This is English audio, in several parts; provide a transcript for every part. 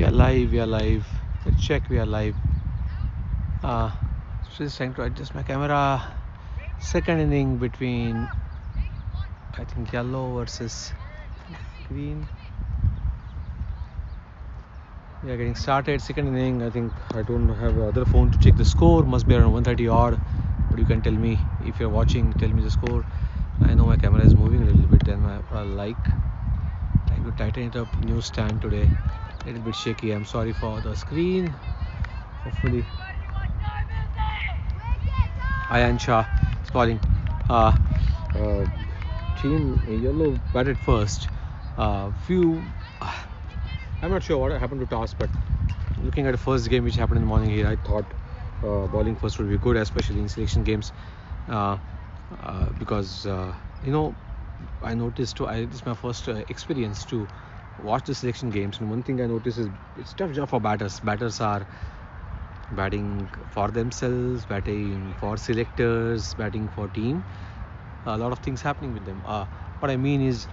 are live, we are live. Let's check we are live. Just trying to adjust my camera. Second inning between, I think, yellow versus green. We are getting started. Second inning. I think I don't have the other phone to check the score. Must be around 130 odd. But you can tell me if you're watching. Tell me the score. I know my camera is moving a little bit, and I like trying to tighten it up. New stand today. A little bit shaky. I'm sorry for the screen. Hopefully. Ayan Shah is bowling. Team yellow batted first. I'm not sure what happened to toss, but looking at the first game which happened in the morning here, I thought bowling first would be good, especially in selection games, because I noticed this is my first experience to watch the selection games, and one thing I noticed is it's tough job for batters. Batters are batting for themselves, batting for selectors, batting for team. A lot of things happening with them. What I mean is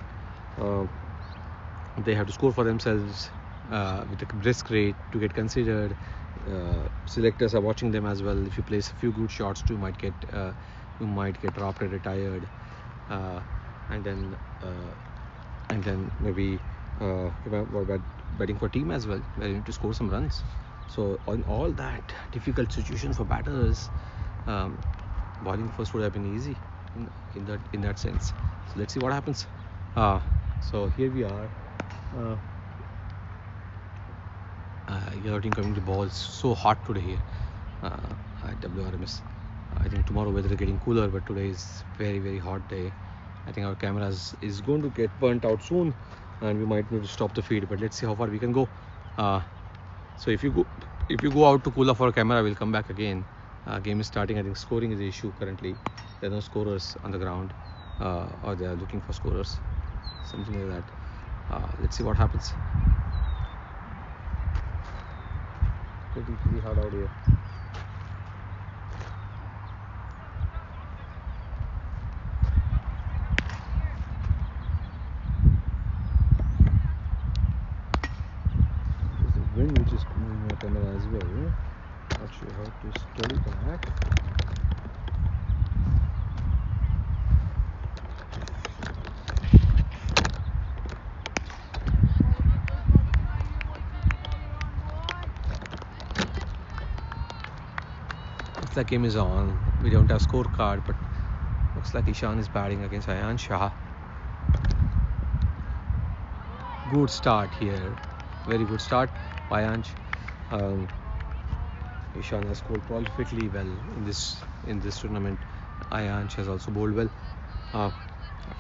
they have to score for themselves with a brisk rate to get considered. Selectors are watching them as well. If you place a few good shots, you might get dropped and retired, and then maybe batting for team as well, where you need to score some runs. So on all that difficult situation for batters, bowling first would have been easy in that sense. So let's see what happens. So here we are. U13 coming to balls. So hot today here at WRMS. I think tomorrow weather is getting cooler, but today is very, very hot day. I think our camera is going to get burnt out soon, and we might need to stop the feed. But let's see how far we can go. So if you go out to cool off our camera, we'll come back again. Game is starting. I think scoring is the issue currently. There are no scorers on the ground, or they are looking for scorers, something like that. Let's see what happens. Pretty hard out here. There's a wind which is moving my camera as well. Not sure how to study that. The game is on. We don't have scorecard, but looks like Ishan is batting against Ayan Shah. Good start here, very good start by Ayansh. Ishan has scored prolifically well in this tournament. Ayansh has also bowled well.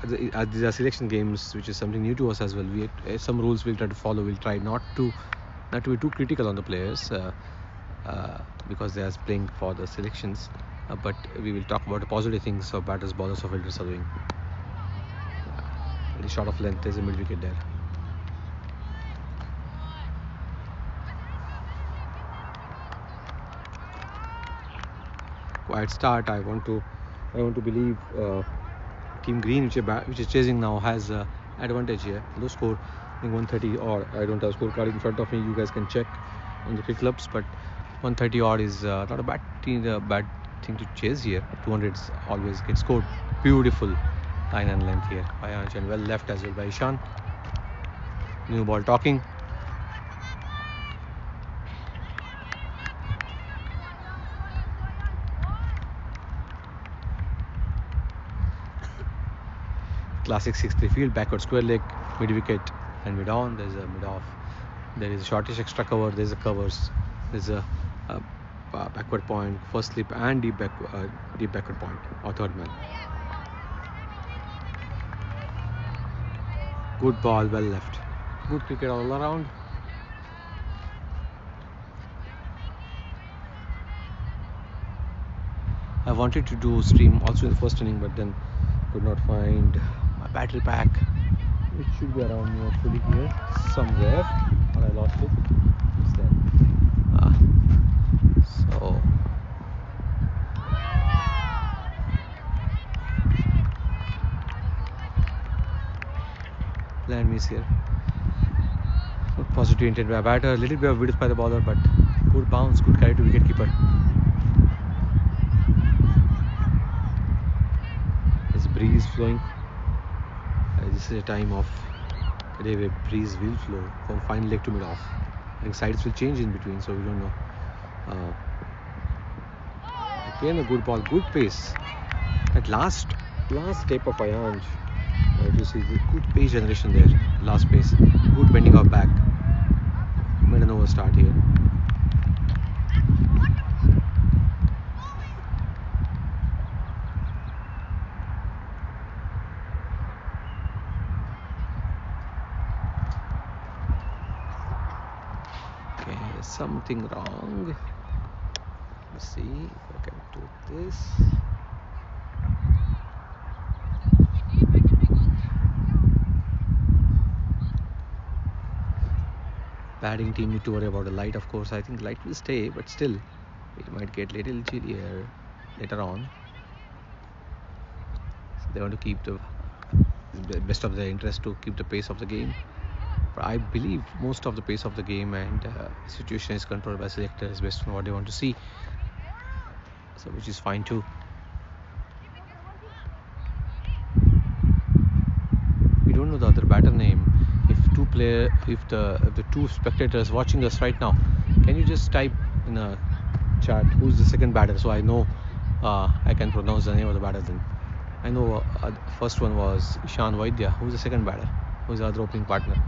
These are selection games, which is something new to us as well. Some rules we'll try to follow. We'll try not to be too critical on the players. Because they are playing for the selections, but we will talk about the positive things of batters, bowlers, or fielders are doing. Very short of length. There's a mid wicket there. Quiet start. I want to believe Team Green, which is chasing now, has advantage here. Low score, I think 130 odd. I don't have scorecard in front of me. You guys can check on the cricket clubs, but 130 odd is not a bad thing to chase here. 200s always get scored. Beautiful line and length here by Ansh, and well left as well by Ishan. New ball talking. Classic 6-3 field, backward square leg, mid wicket and mid on. There's a mid off. There is a shortish extra cover. There's a covers. There's a backward point, first slip, and deep backward point or third man. Good ball, well left. Good cricket all around. I wanted to do stream also in the first inning, but then could not find my battery pack, which should be around me hopefully here somewhere, or I lost it. It's there. So land miss here. Good positive intent by a batter, a little bit of width by the bowler, but good bounce, good carry to wicketkeeper. There's a breeze flowing. This is a time of the day where breeze will flow from fine leg to mid off. I think sides will change in between, so we don't know. Again a good ball, good pace. That last tape of Ayanj, if you see the good pace generation there, last pace, good bending of back. Made an over start here. Okay, there's something wrong. Let's see if I can do this. Batting team need to worry about the light, of course. I think light will stay, but still it might get little chillier later on. So they want to keep the best of their interest to keep the pace of the game. But I believe most of the pace of the game and situation is controlled by selectors based on what they want to see. So which is fine too. We don't know the other batter name. If the two spectators watching us right now, can you just type in a chat who's the second batter, so I know I can pronounce the name of the batter then. I know first one was Ishan Vaidya. Who's the second batter? Who's the other opening partner?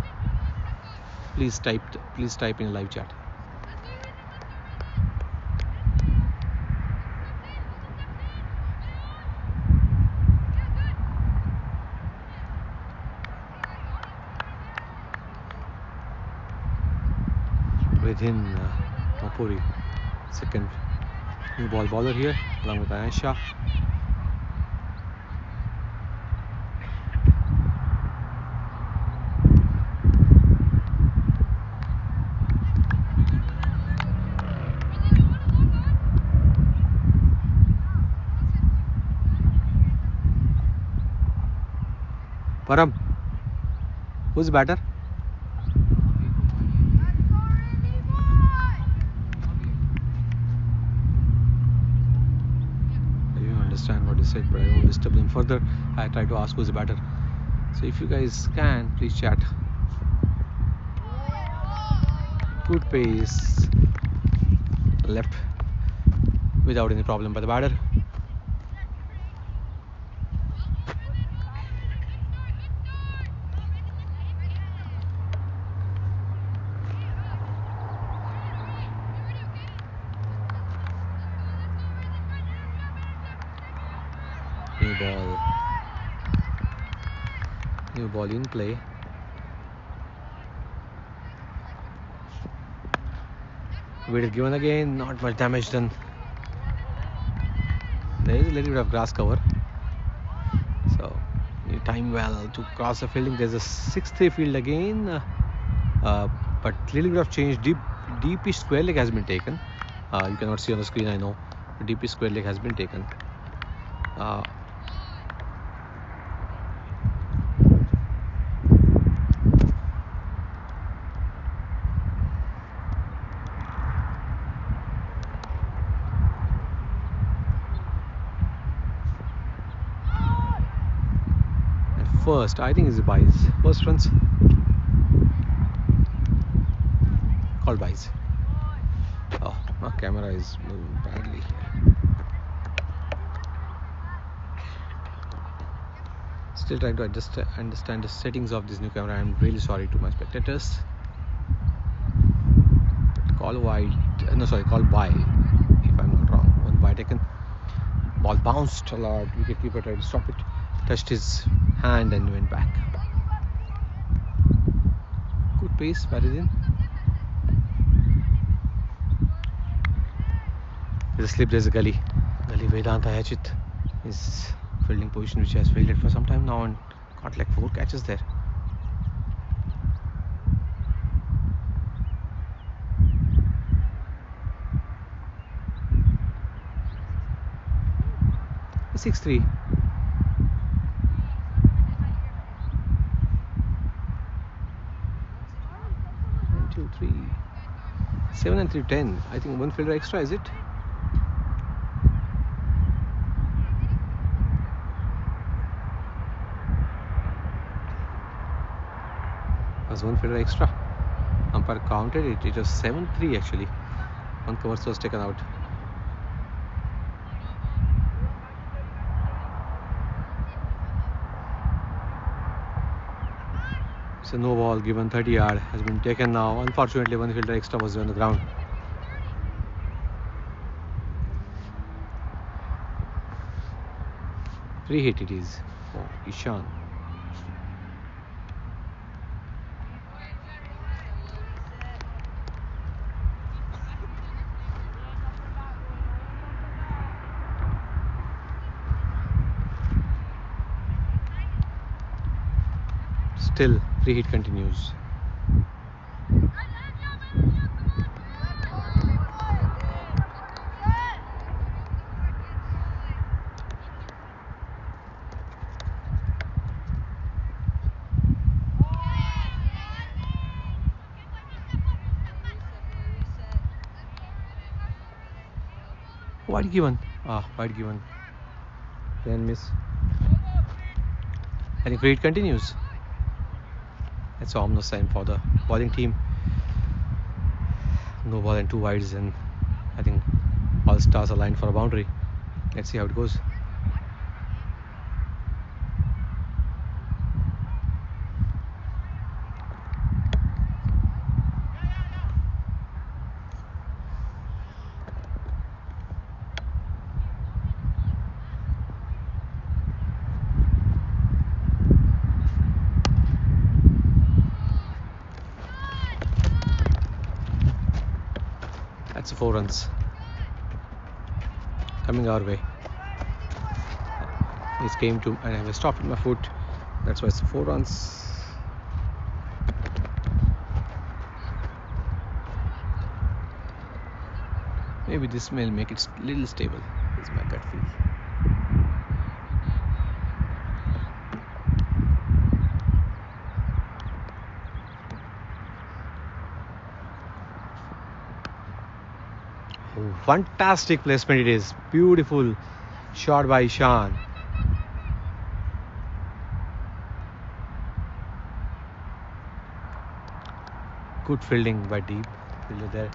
Please type in a live chat. Within Mapuri, second new ball bowler here, along with Aisha. Param, who's the batter? What he said, but I won't disturb them further. I try to ask who's the batter. So if you guys can, please chat. Good pace, left without any problem by the batter. New ball in play. Weight is given again, not much damage done. There is a little bit of grass cover, so you time well to cross the fielding. There's a 6-3 field again, but little bit of change. Deep square leg has been taken. You cannot see on the screen, I know. Deep square leg has been taken. First, I think it's Bice. First runs called Bice. Oh, my camera is moving badly. Still trying to understand the settings of this new camera. I'm really sorry to my spectators. Call wide. No, sorry, call by. If I'm not wrong, one by taken. Ball bounced a lot. Wicketkeeper tried to stop it. Touched his hand and went back. Good pace, Paridin. There's a slip, there's a gully. Vedanta Hachit is fielding position which has fielded for some time now and got like 4 catches there. The 6-3. 3. 7 and 3, 10. I think one fielder extra, is it? Was one fielder extra. Umpire counted it. It was 7-3 actually. One cover was taken out. So no ball given. 30 yard has been taken now. Unfortunately, one fielder extra was on the ground. Free hit it is for Ishan. Still, free hit continues. Wide given. Wide given. Then miss. I think free hit continues. That's an ominous sign for the bowling team. No ball and 2 wides, and I think all stars are lined for a boundary. Let's see how it goes. That's 4 runs coming our way. This came to, and I have stopped my foot. That's why it's 4 runs. Maybe this may make it a little stable, is my gut feel. Oh, fantastic placement it is. Beautiful shot by Ishan. Good fielding by deep fielder there.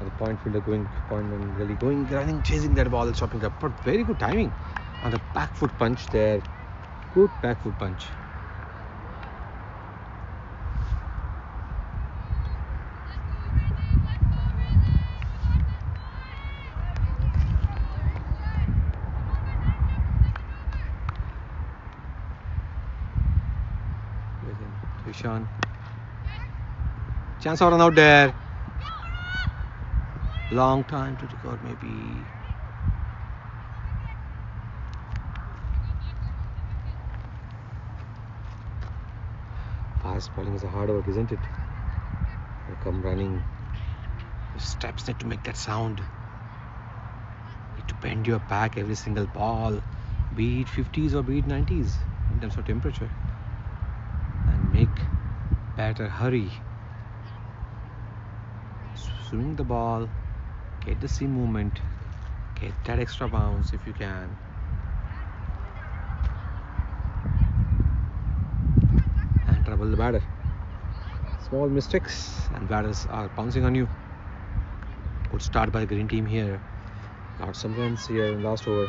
The point fielder going point and really going, running, chasing that ball, chopping up. But very good timing on the back foot punch there. Good back foot punch. Ishan. Chance of run out there. Long time to record, maybe. Fast bowling is a hard work, isn't it? You come running. The steps need to make that sound. You need to bend your back every single ball, be it 50s or be it 90s in terms of temperature, and make batter hurry. Swing the ball, get the seam movement, get that extra bounce if you can. And trouble the batter. Small mistakes and batters are pouncing on you. Good start by the green team here. Got some runs here in last over.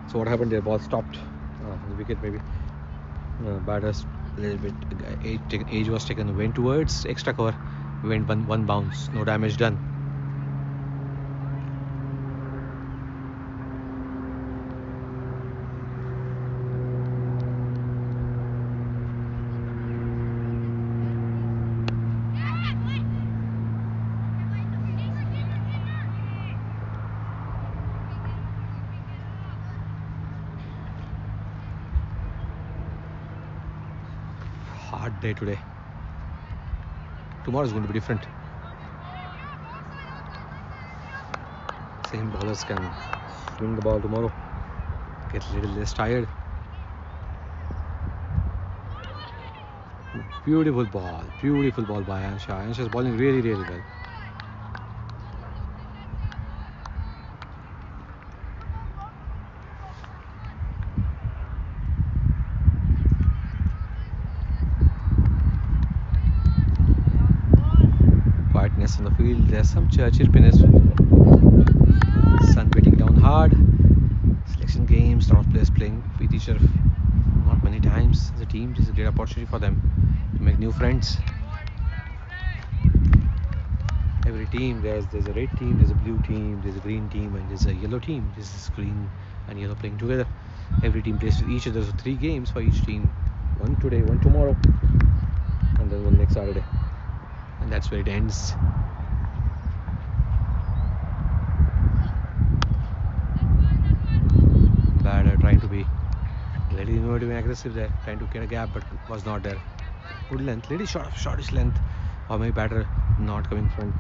So what happened there? Ball stopped on the wicket maybe. Batters a little bit age was taken, went towards extra cover, went one bounce, no damage done. Hard day today. Tomorrow is going to be different. Same bowlers can swing the ball tomorrow, get a little less tired. Beautiful ball by Ansha. Ansha is bowling really, really well. Quietness on the field. There's some chirpiness. Sun beating down hard. Selection games. Lot of players playing with each other. Not many times as a team. This is a great opportunity for them to make new friends. Every team, there's a red team, there's a blue team, there's a green team, and there's a yellow team. This is green and yellow playing together. Every team plays with each other, so 3 games for each team. One today, one tomorrow, and then one next Saturday. And that's where it ends. Batter trying to be little innovative and aggressive there, trying to get a gap, but was not there. Good length, little shortish length, or maybe batter not coming front,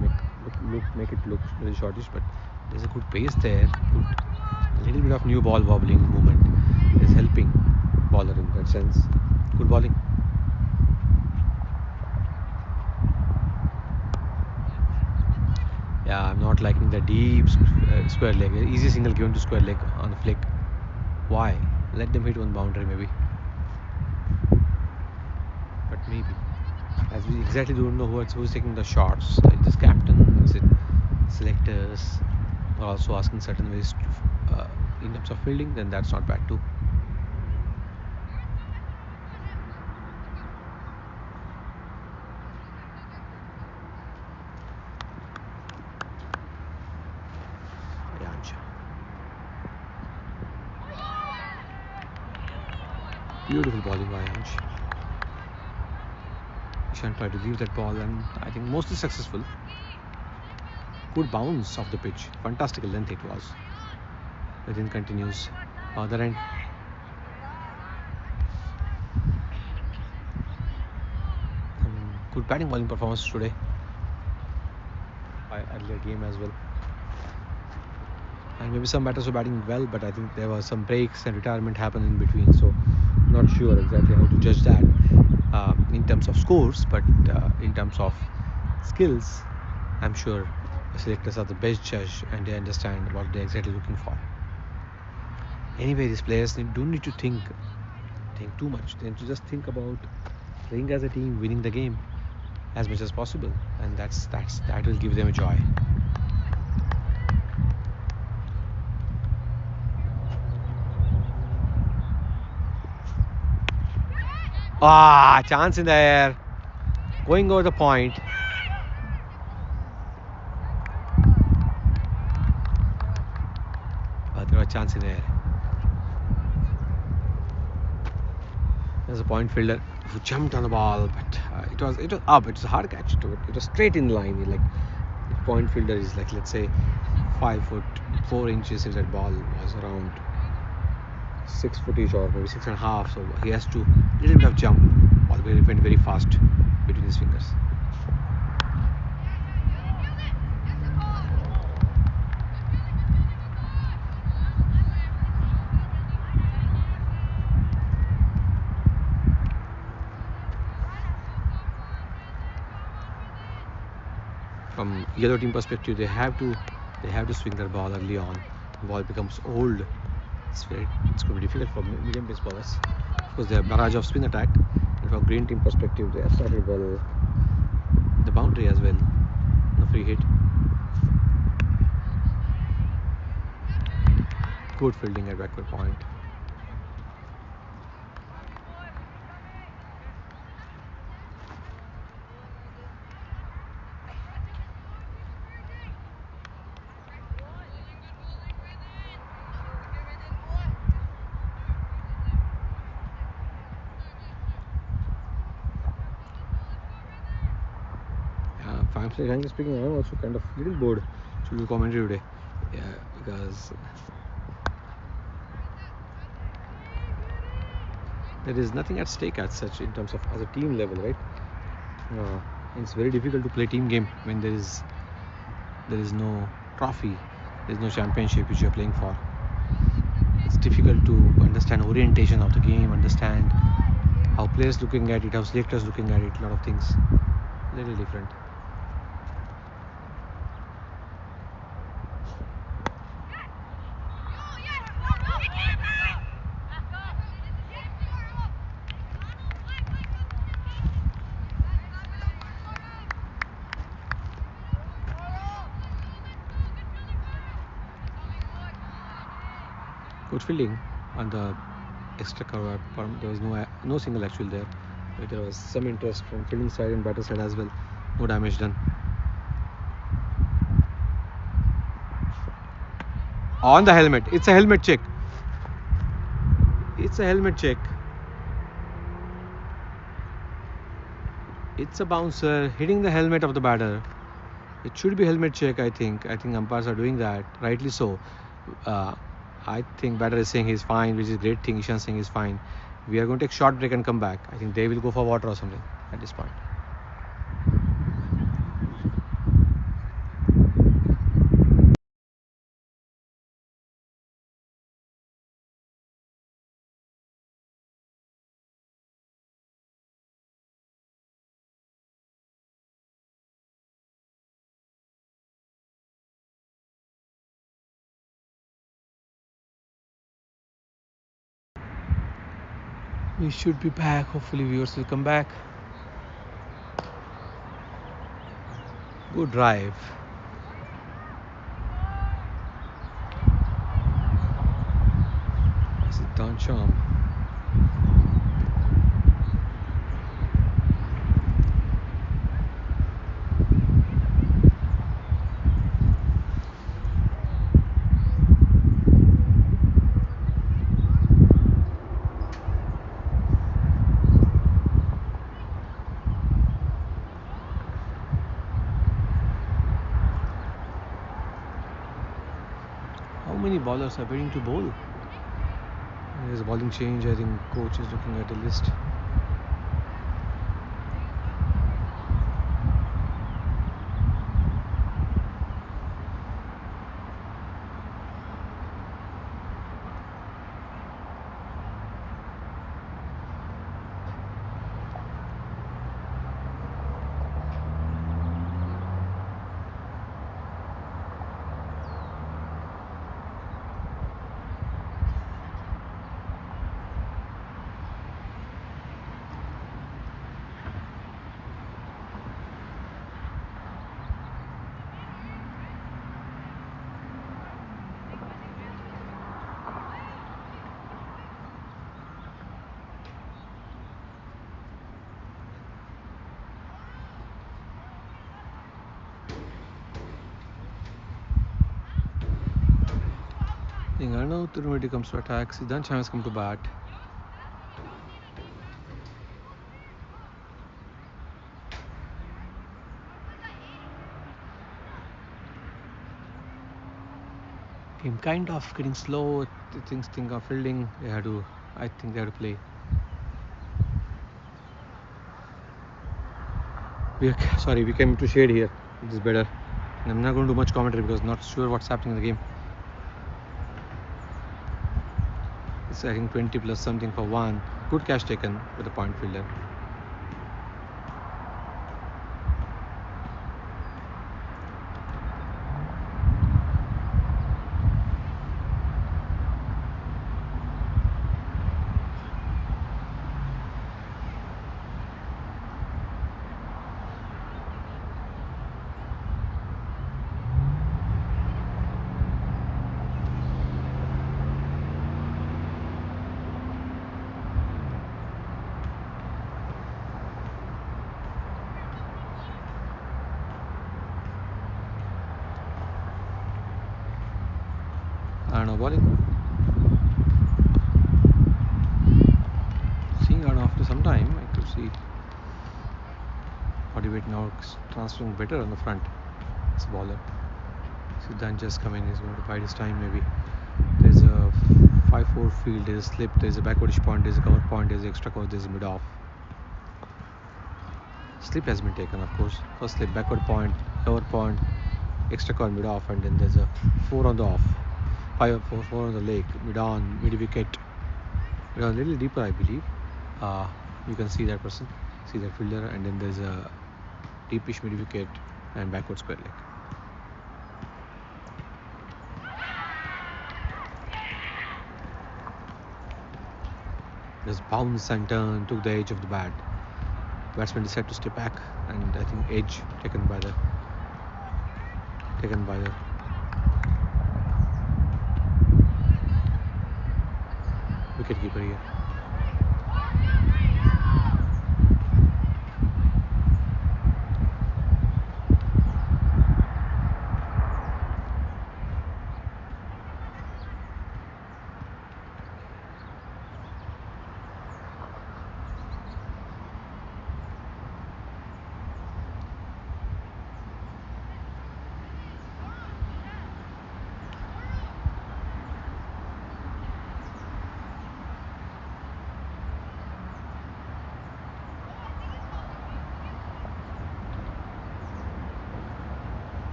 make it look little shortish, but there's a good pace there. Good, a little bit of new ball wobbling movement is helping bowler in that sense. Good bowling. Yeah, I'm not liking the deep square leg. Easy single given to square leg on the flick. Why? Let them hit one boundary maybe. But maybe. As we exactly don't know who's taking the shots. Is this captain? Is it selectors? Are also asking certain ways to, in terms of fielding, then that's not bad too. Beautiful bowling by Ansh. Ishan tried to leave that ball and I think mostly successful. Good bounce off the pitch. Fantastic length it was. Within continues. Other end. Good batting bowling performance today. By earlier game as well. And maybe some batters were batting well, but I think there were some breaks and retirement happened in between. So not sure exactly how to judge that in terms of scores, but in terms of skills, I'm sure the selectors are the best judge and they understand what they're exactly looking for. Anyway, these players don't need to think too much. They need to just think about playing as a team, winning the game as much as possible, and that will give them a joy. Chance in the air, going over the point. But there was a chance in the air. There's a point fielder who jumped on the ball, but it was up. It was a hard catch to it. It was straight in line. Like the point fielder is like, let's say 5 foot 4 inches. If that ball was around 6 footish or maybe 6.5, so he has to little bit of jump. Ball went very fast between his fingers. From yellow team perspective, they have to swing their ball early on. The ball becomes old. It's going to be difficult for medium pace bowlers because they have barrage of spin attack. And from green team perspective, they have started well the boundary as well. The free hit. Good fielding at backward point. Frankly speaking, I'm also kind of a little bored to do commentary today. Yeah, because there is nothing at stake as such in terms of as a team level, right? It's very difficult to play team game when there is no trophy There's no championship which you're playing for. It's difficult to understand orientation of the game, understand how players looking at it, how selectors looking at it, a lot of things. Little different. Good fielding on the extra cover. There was no single actual there. But there was some interest from fielding side and batter side as well. No damage done. On the helmet. It's a helmet check. It's a helmet check. It's a bouncer hitting the helmet of the batter. It should be helmet check, I think. I think umpires are doing that. Rightly so. I think batter is saying he's fine, which is a great thing. Ishan saying he's fine. We are going to take short break and come back. I think they will go for water or something at this point. We should be back. Hopefully viewers will come back. Good drive. This is Don Charm. How many bowlers are waiting to bowl? There's a bowling change. I think coach is looking at the list. I think Arnav Tirumedi comes to attack. Siddhant Cham has come to bat. Game kind of getting slow. Things think of fielding. I think they have to play. We came to shade here. It is better. And I'm not going to do much commentary because I'm not sure what's happening in the game. It's I think 20 plus something for one. Good catch taken with a point fielder. Arnav bowling. Seeing Arnav after some time, I could see body weight now transferring better on the front. It's a bowler. Siddhant just come in. He's going to bide his time maybe. There's a 5-4 field. There's a slip. There's a backwardish point. There's a cover point. There's an extra cover. There's a mid off. Slip has been taken, of course. First slip, backward point, cover point. extra cord mid off, and then there's a 4 on the off, 4 on the leg, mid on, mid wicket, mid on a little deeper, I believe. You can see that person, see that fielder, and then there's a deepish mid wicket and backward square leg. Just bounce and turn, took the edge of the bat. Batsman decided to stay back, and I think edge taken by the wicketkeeper here.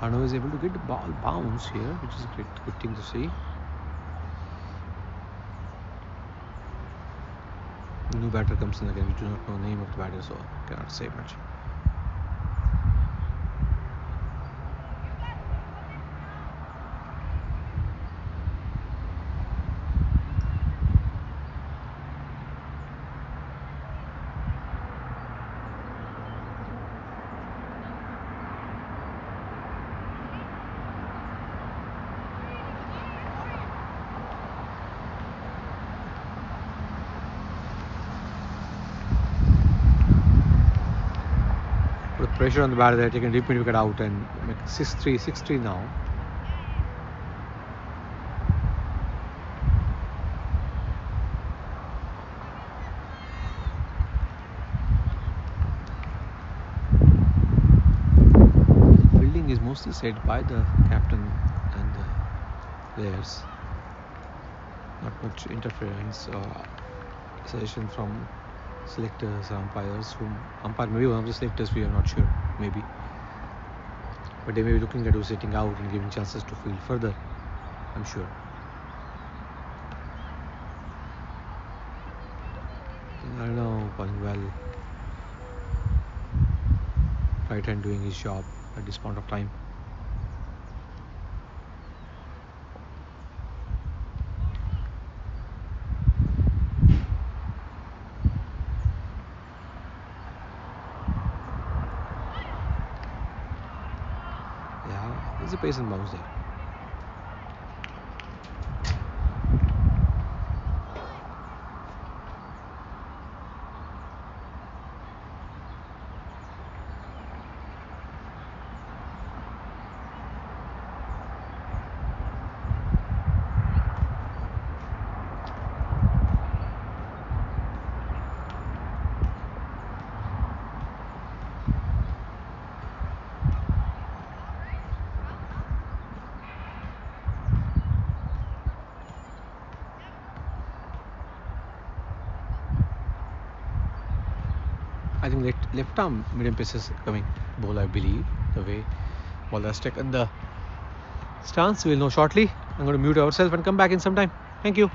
Arnav is able to get the ball bounce here, which is a good thing to see. New batter comes in again. We do not know the name of the batter, so cannot say much. Put pressure on the batter there, taking a deep mid wicket out, and make 6-3 now. Fielding is mostly said by the captain and the players. Not much interference or suggestion from selectors or umpires. Umpire maybe one of the selectors, we are not sure, maybe. But they may be looking at who's sitting out and giving chances to field further, I'm sure. I don't know, bowling well. Right hand doing his job at this point of time. Yeah, there's a pace and bounce there. I think left arm medium pace is coming ball, I believe. The way ball has taken the stance, we'll know shortly. I'm going to mute ourselves and come back in some time. Thank you.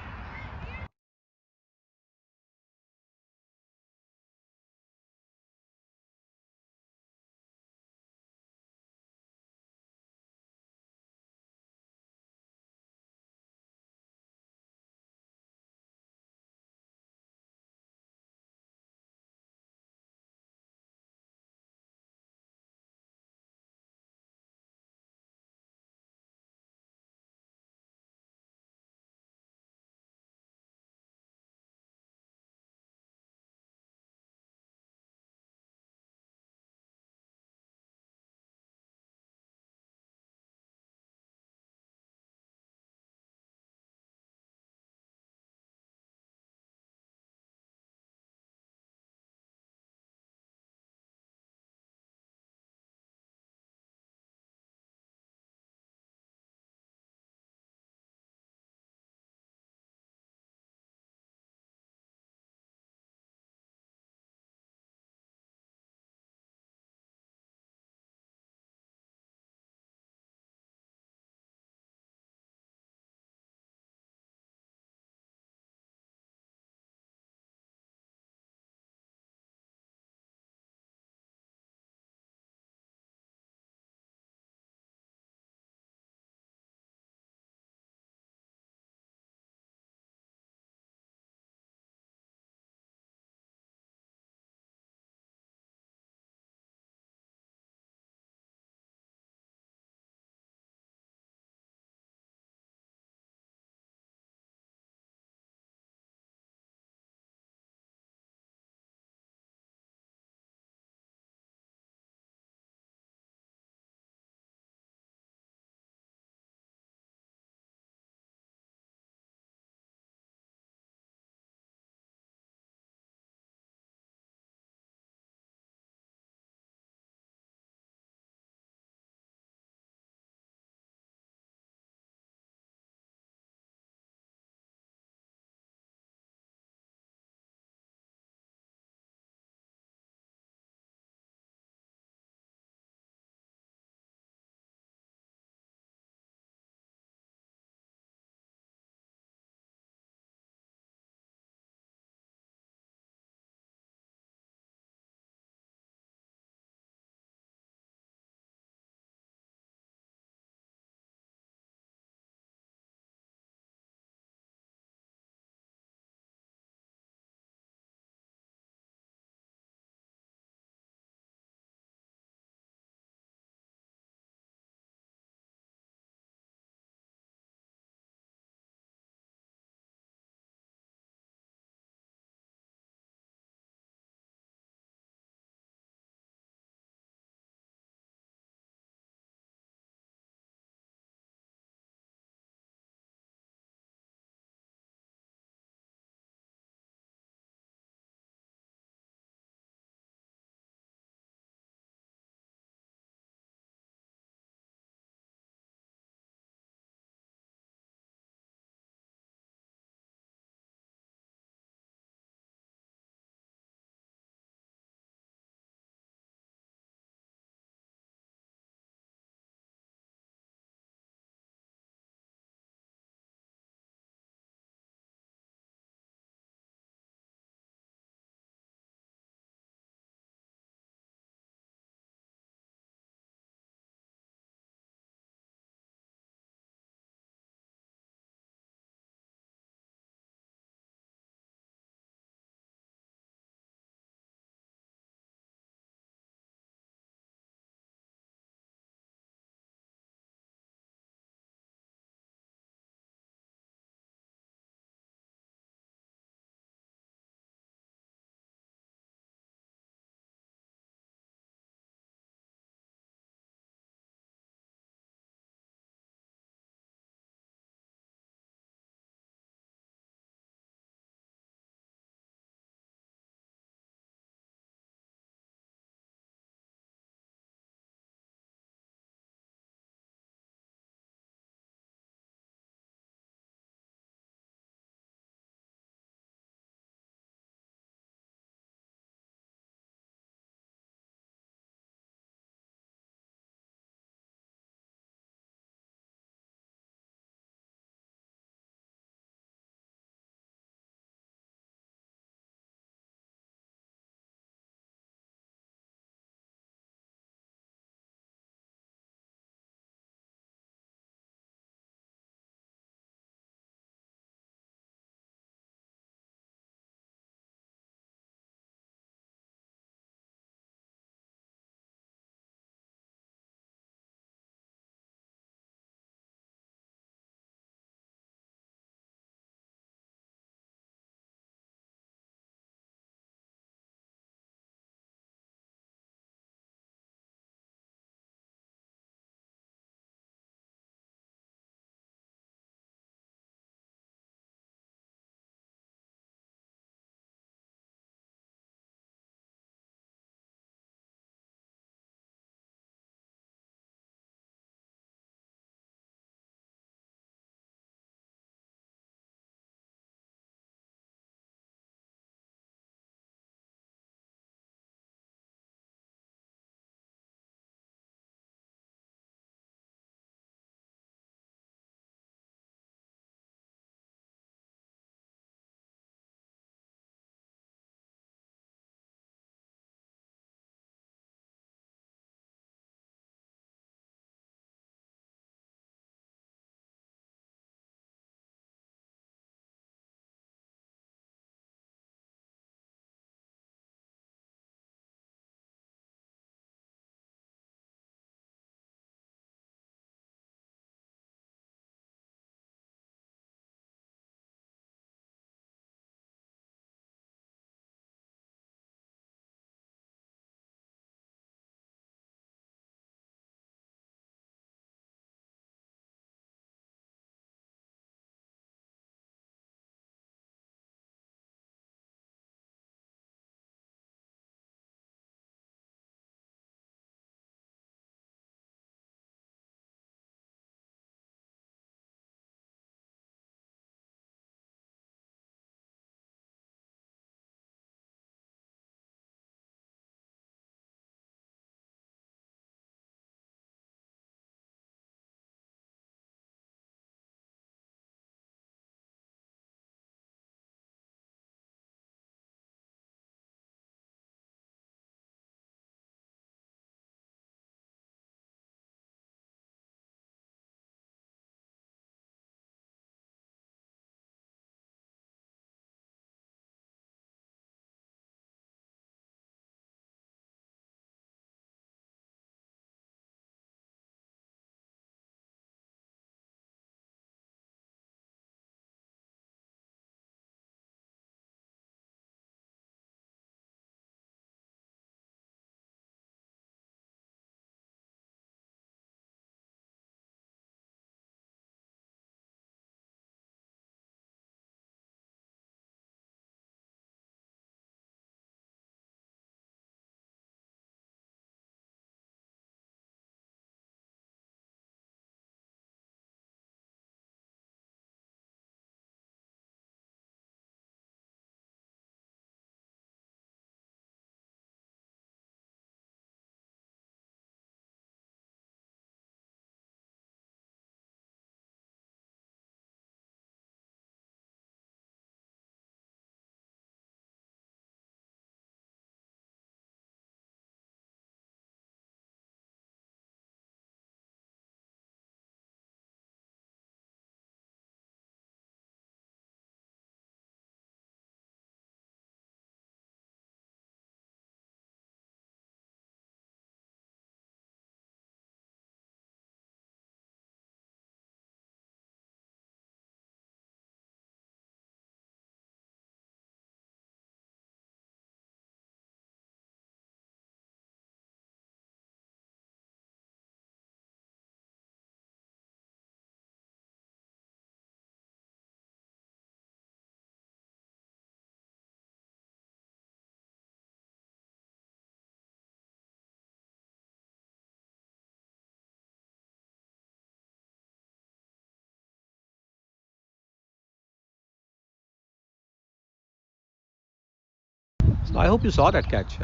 So I hope you saw that catch.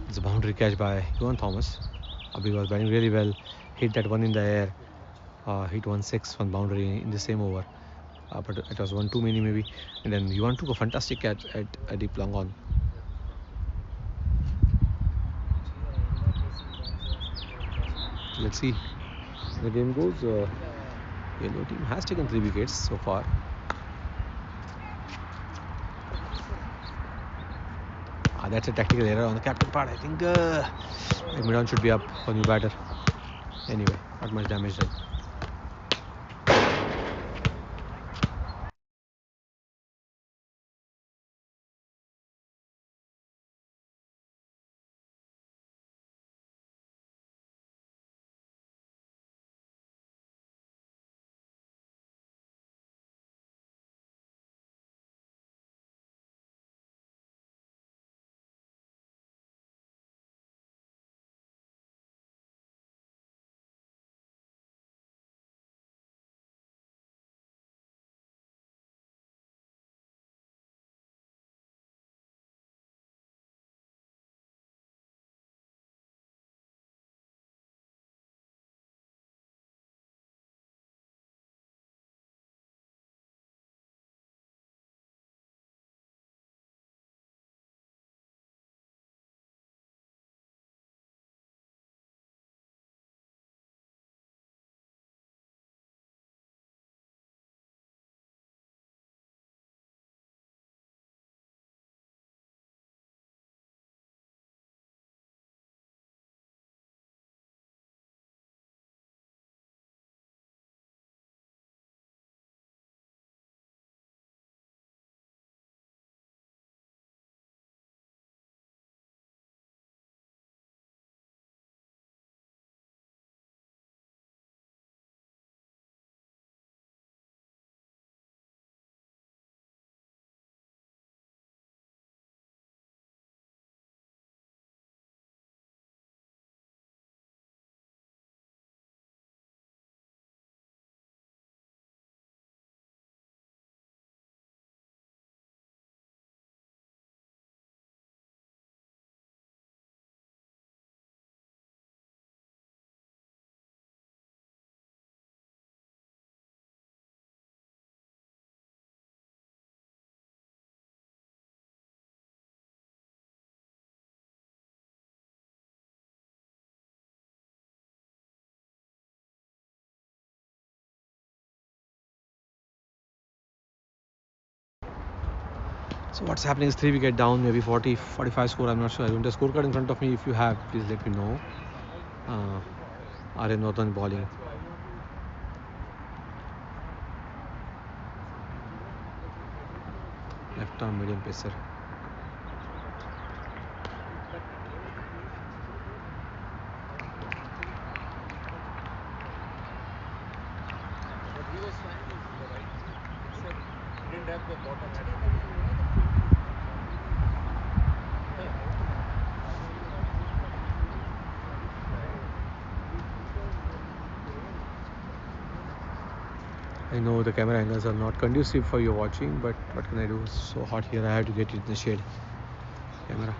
It's a boundary catch by Johan Thomas. Abhi was batting really well, hit that one in the air, hit 1-6 on boundary in the same over. But it was one too many maybe. And then Yuan took a fantastic catch at a deep long on. Let's see the game goes. Yellow team has taken 3 wickets so far. That's a tactical error on the captain part. I think mid-on should be up for new batter. Anyway, not much damage done. So what's happening is 3 wicket down, maybe 40, 45 score. I'm not sure. I don't have a scorecard in front of me. If you have, please let me know. RM Northern bowling. Left arm medium pacer. I know the camera angles are not conducive for your watching, but what can I do? It's so hot here. I have to get it in the shade. Camera.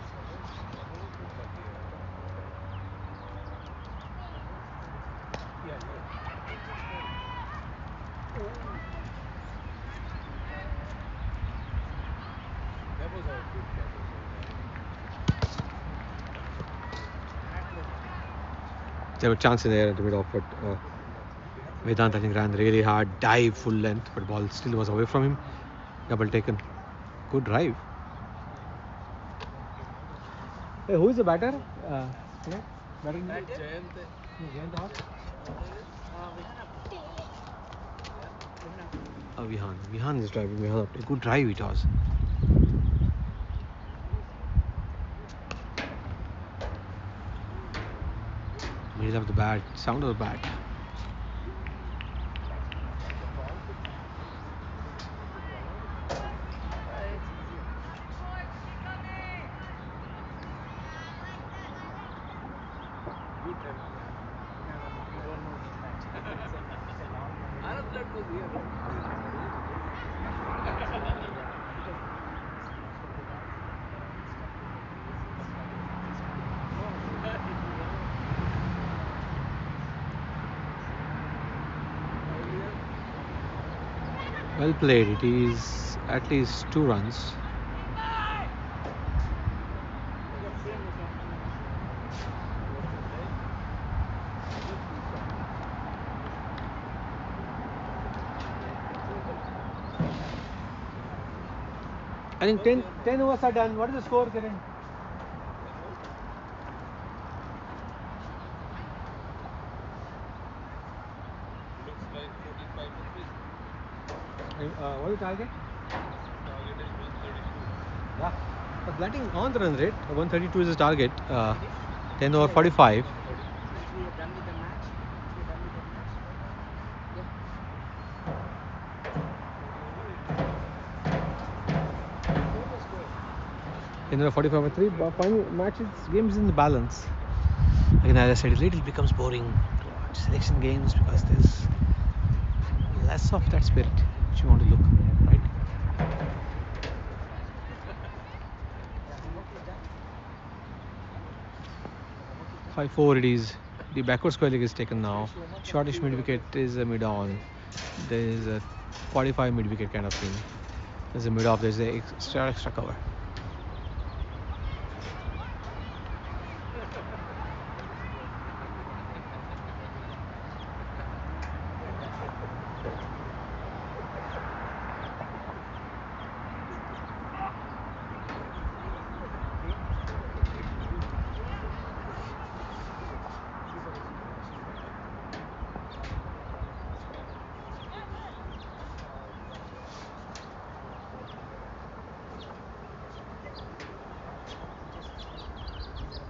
There were chances there at the middle, but Vedant I think ran really hard, dive full length, but ball still was away from him. Double taken. Good drive. Hey, who is the batter? Vihan. Vihan is driving Vihan up. A good drive it was. Middle of the bat, sound of the bat. Well played. It is at least 2 runs. I think 10 overs are done. What is the score, Kiran? Looks like 45 to 3. What is the target? Target is 132. Yeah. But batting on the run rate, 132 is the target. 10 over 45. In the 45 over 3, but final matches, games in the balance. Again, as I said, it becomes boring to watch selection games because there's less of that spirit which you want to look, right? 5-4 it is. The backward square leg is taken now. Shortish mid wicket is a mid on. There is a 45 mid wicket kind of thing. There's a mid off. There's a extra cover.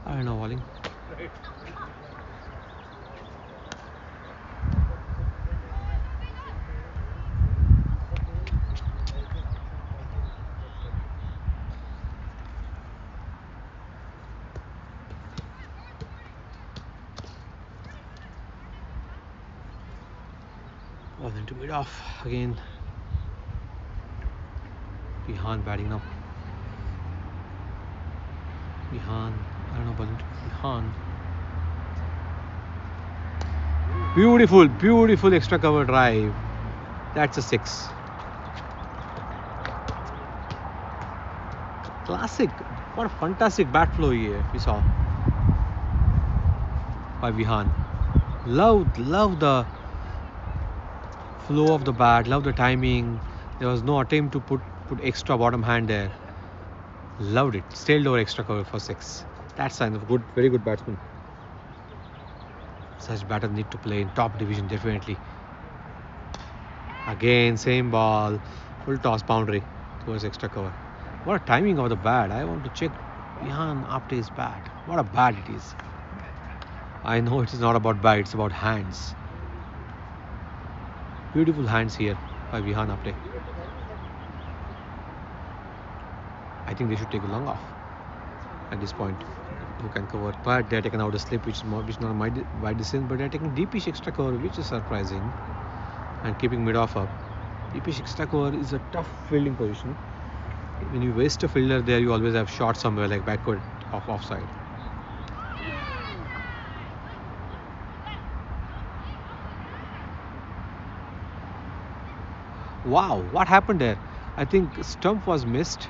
I don't know, Walling. Well, then to mid off again. Behind batting now. Behind, I don't know, bowling to behind. Beautiful extra cover drive. That's a 6. Classic. What a fantastic bat flow here we saw by Vihan. Love the flow of the bat, love the timing. There was no attempt to put extra bottom hand there. Loved it. Sailed over extra cover for 6. That's sign of very good batsman. Such batters need to play in top division definitely. Again, same ball, full toss boundary towards extra cover. What a timing of the bat. I want to check Vihan after his bat. What a bat it is. I know it is not about bat, it's about hands. Beautiful hands here by Vihan Apte. I think they should take a long off at this point. Who can cover? But they're taking out a slip, which is not my decision. But they're taking deepish extra cover, which is surprising, and keeping mid off up. Deepish extra cover is a tough fielding position. When you waste a fielder there, you always have shot somewhere like backward offside. Wow, what happened there? I think stump was missed.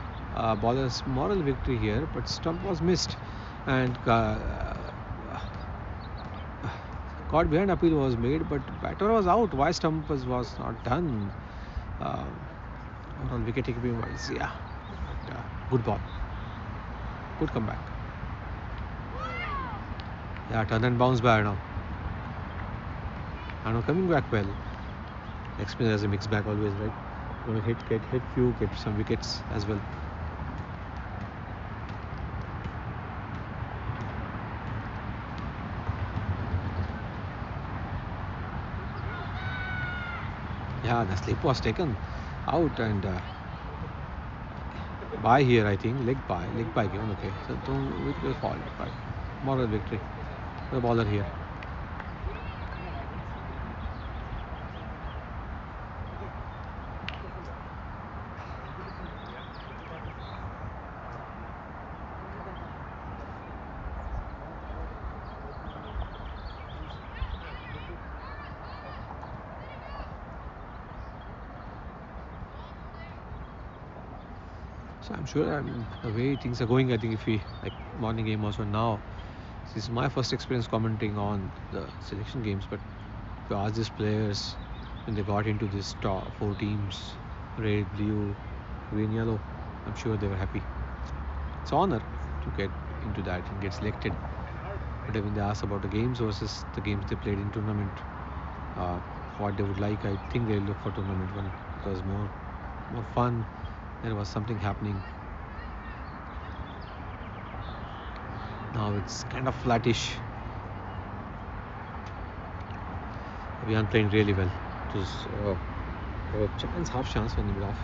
Bowler's moral victory here, but stump was missed, and caught behind appeal was made, but batter was out. Why stump was not done? Overall wicket taking wise, yeah. But, good ball, good comeback. Yeah, turn and bounce back now. I know coming back well. Experience as a mixed bag always, right? Going to get few, get some wickets as well. Yeah, the slip was taken out and by here, I think leg by given. Okay, so don't which will fall, right? Moral victory for the bowler here. So I'm sure the way things are going, I think if we like morning game also now, this is my first experience commenting on the selection games. But if you ask these players when they got into this top four teams, red, blue, green, yellow, I'm sure they were happy. It's an honor to get into that and get selected. But when they ask about the games versus the games they played in tournament, uh, what they would like, I think they look for tournament one. It was more fun. There was something happening. Now it's kind of flattish. We aren't playing really well. It was a chance, half chance when we were off.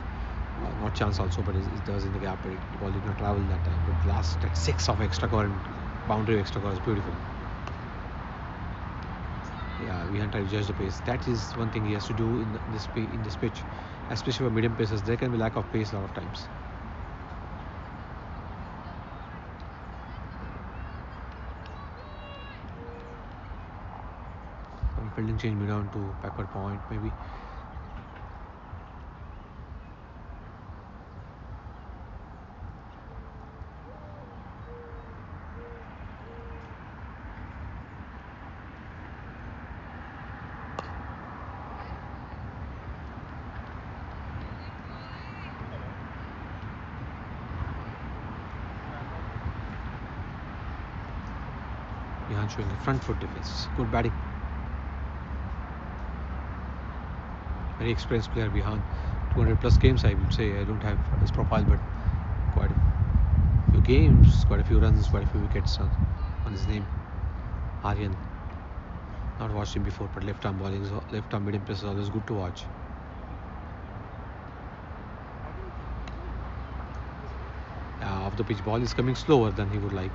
Not chance also, but it does in the gap. But the ball did not travel that time. But last at six of extra cover and boundary extra cover is beautiful. Yeah, we have to judge the pace. That is one thing he has to do in this pitch, especially for medium paces. There can be lack of pace a lot of times. Fielding change me down to backward point maybe. Hello. Behind showing the front foot defense. Good batting. Very experienced player behind. 200 plus games, I would say. I don't have his profile, but quite a few games, quite a few runs, quite a few wickets on his name. Aryan. Not watched him before, but left arm bowling, left arm medium pace is always good to watch. Off the pitch, ball is coming slower than he would like.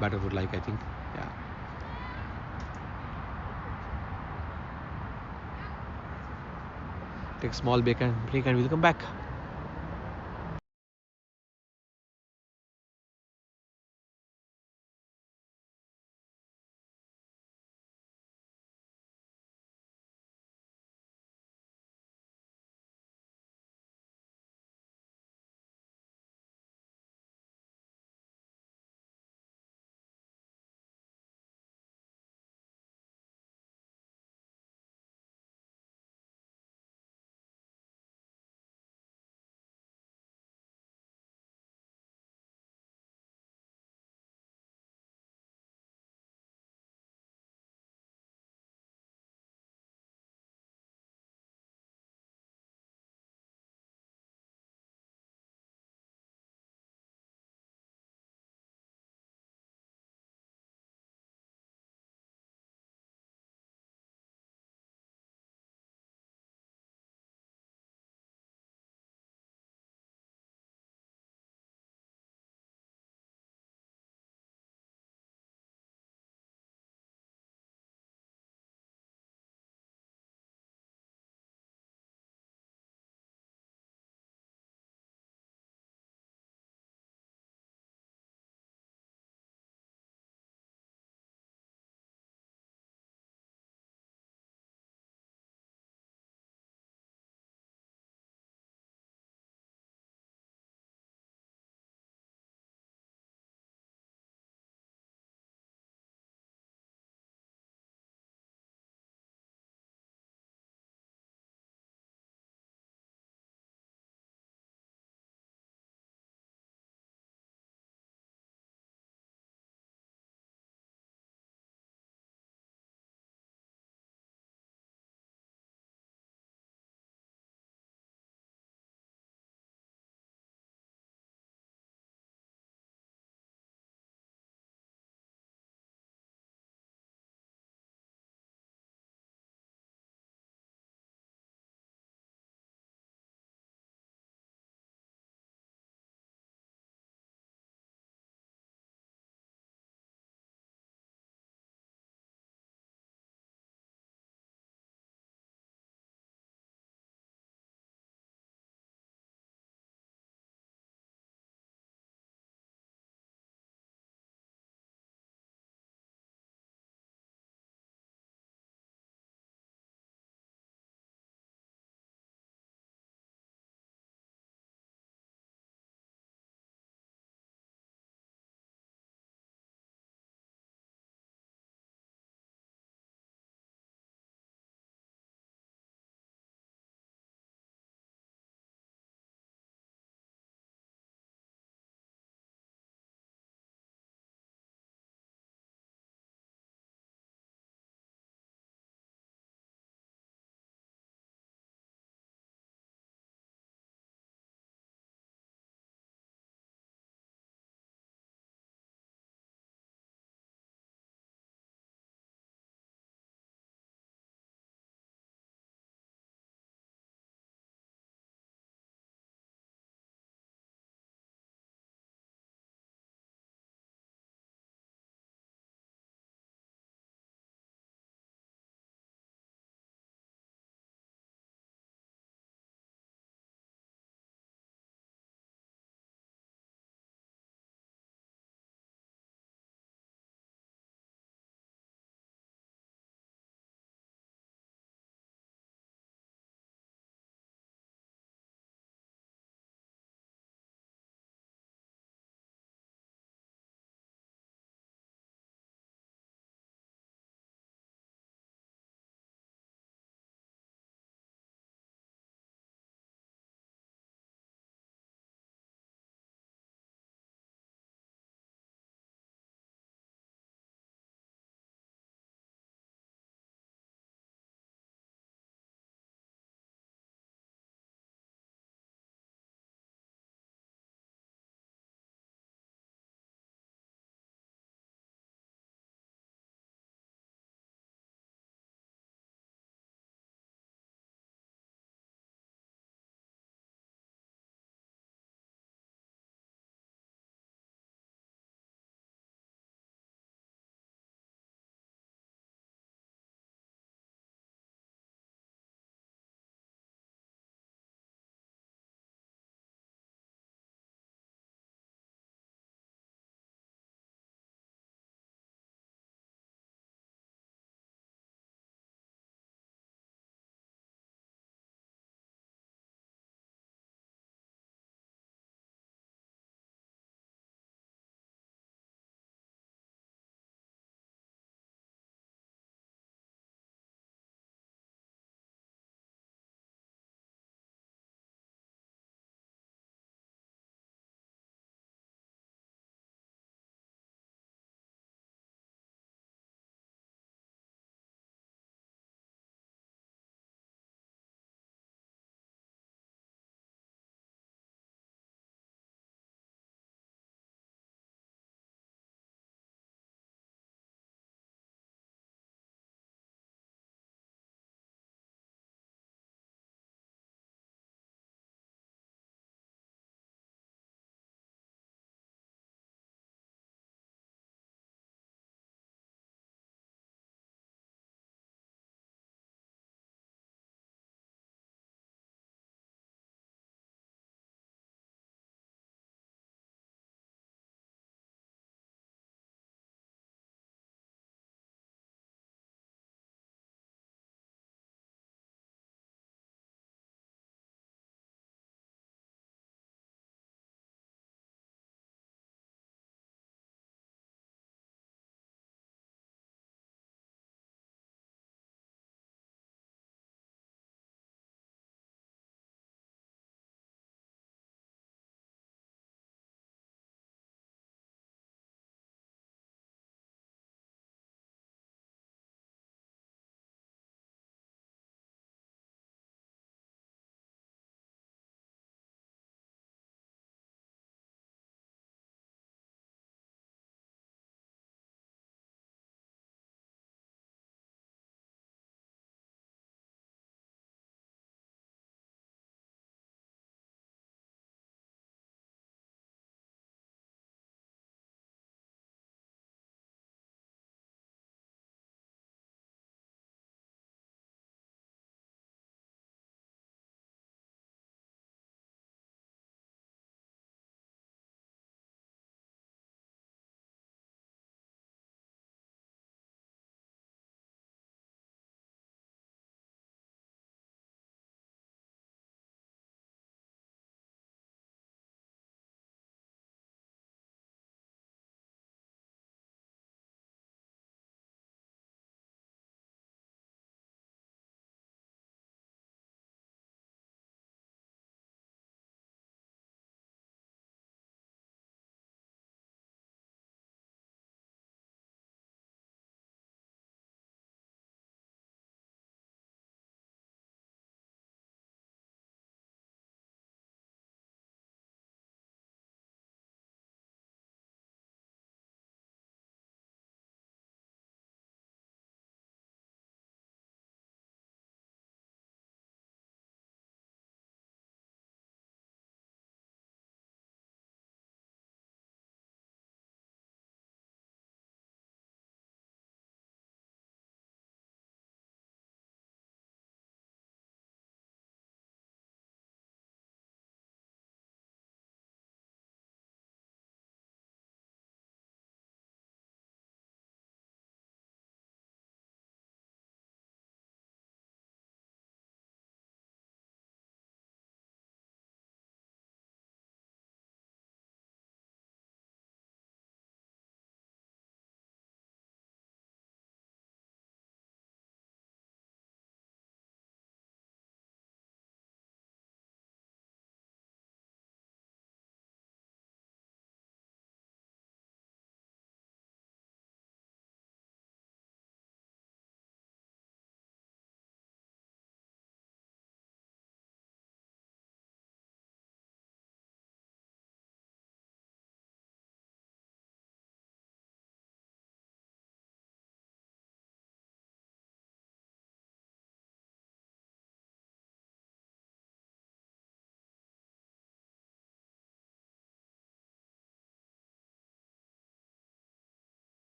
Batter would like, I think. Yeah. Take small break and we'll come back.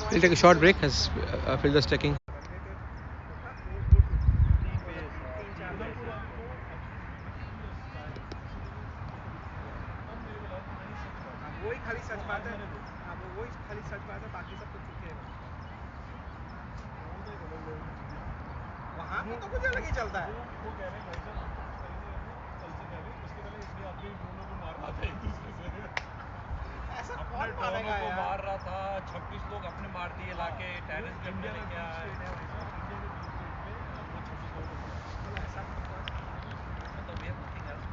We'll take a short break as Phil is checking. वही खाली सच बात है। अब वही खाली सच बात है, बाकी सब कुछ चुके हैं। वहाँ पे तो कुछ अलग ही चलता है। वो कह रहे हैं भाई साहब कल से कह रहे हैं इसके पहले इंडिया अपने ड्रोनों को मार रहा था एक दूसरे से। ऐसा अपने कौन ड्रोनों मानेगा को यार? मार रहा था, 26 लोग अपने मार दिए लाके, टेररिस्ट भी अपने लेके आए। इंडिया के बीच स्टेट पे वो 26 लोगों को मारा। ऐसा मतलब we have nothing else.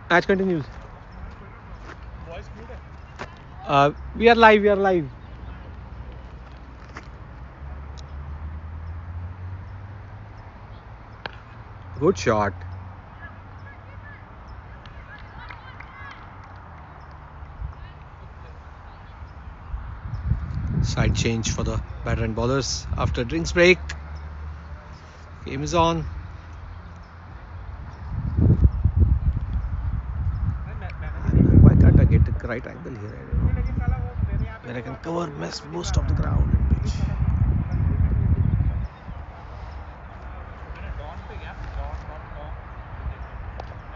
Match continues. Voice mute है। We are live. We are live. Good shot. Side change for the batter and bowlers after drinks break. Game is on. Why can't I get the right angle here? I don't know. Where I can cover most of the ground and pitch. मैंने डॉन पे गया, Dawn dot com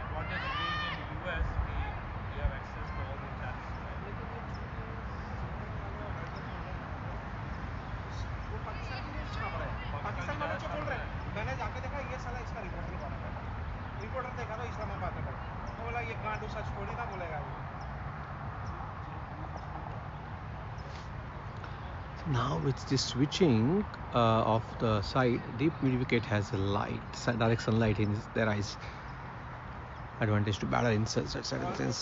advantage of being in US, we have access to all the channels. वो पाकिस्तान की news छाप रहा है, पाकिस्तान वाले जो बोल रहे हैं। मैंने जाके देखा ये साला इसका रिपोर्टर बना है। रिपोर्टर देखा तो इस्लामाबाद में बैठा, तो बोला ये गांडू सच थोड़ी ना बोलेगा ये। Now with the switching of the side, deep mid wicket has a light, direct sunlight in their eyes. Advantage to batter in such circumstances.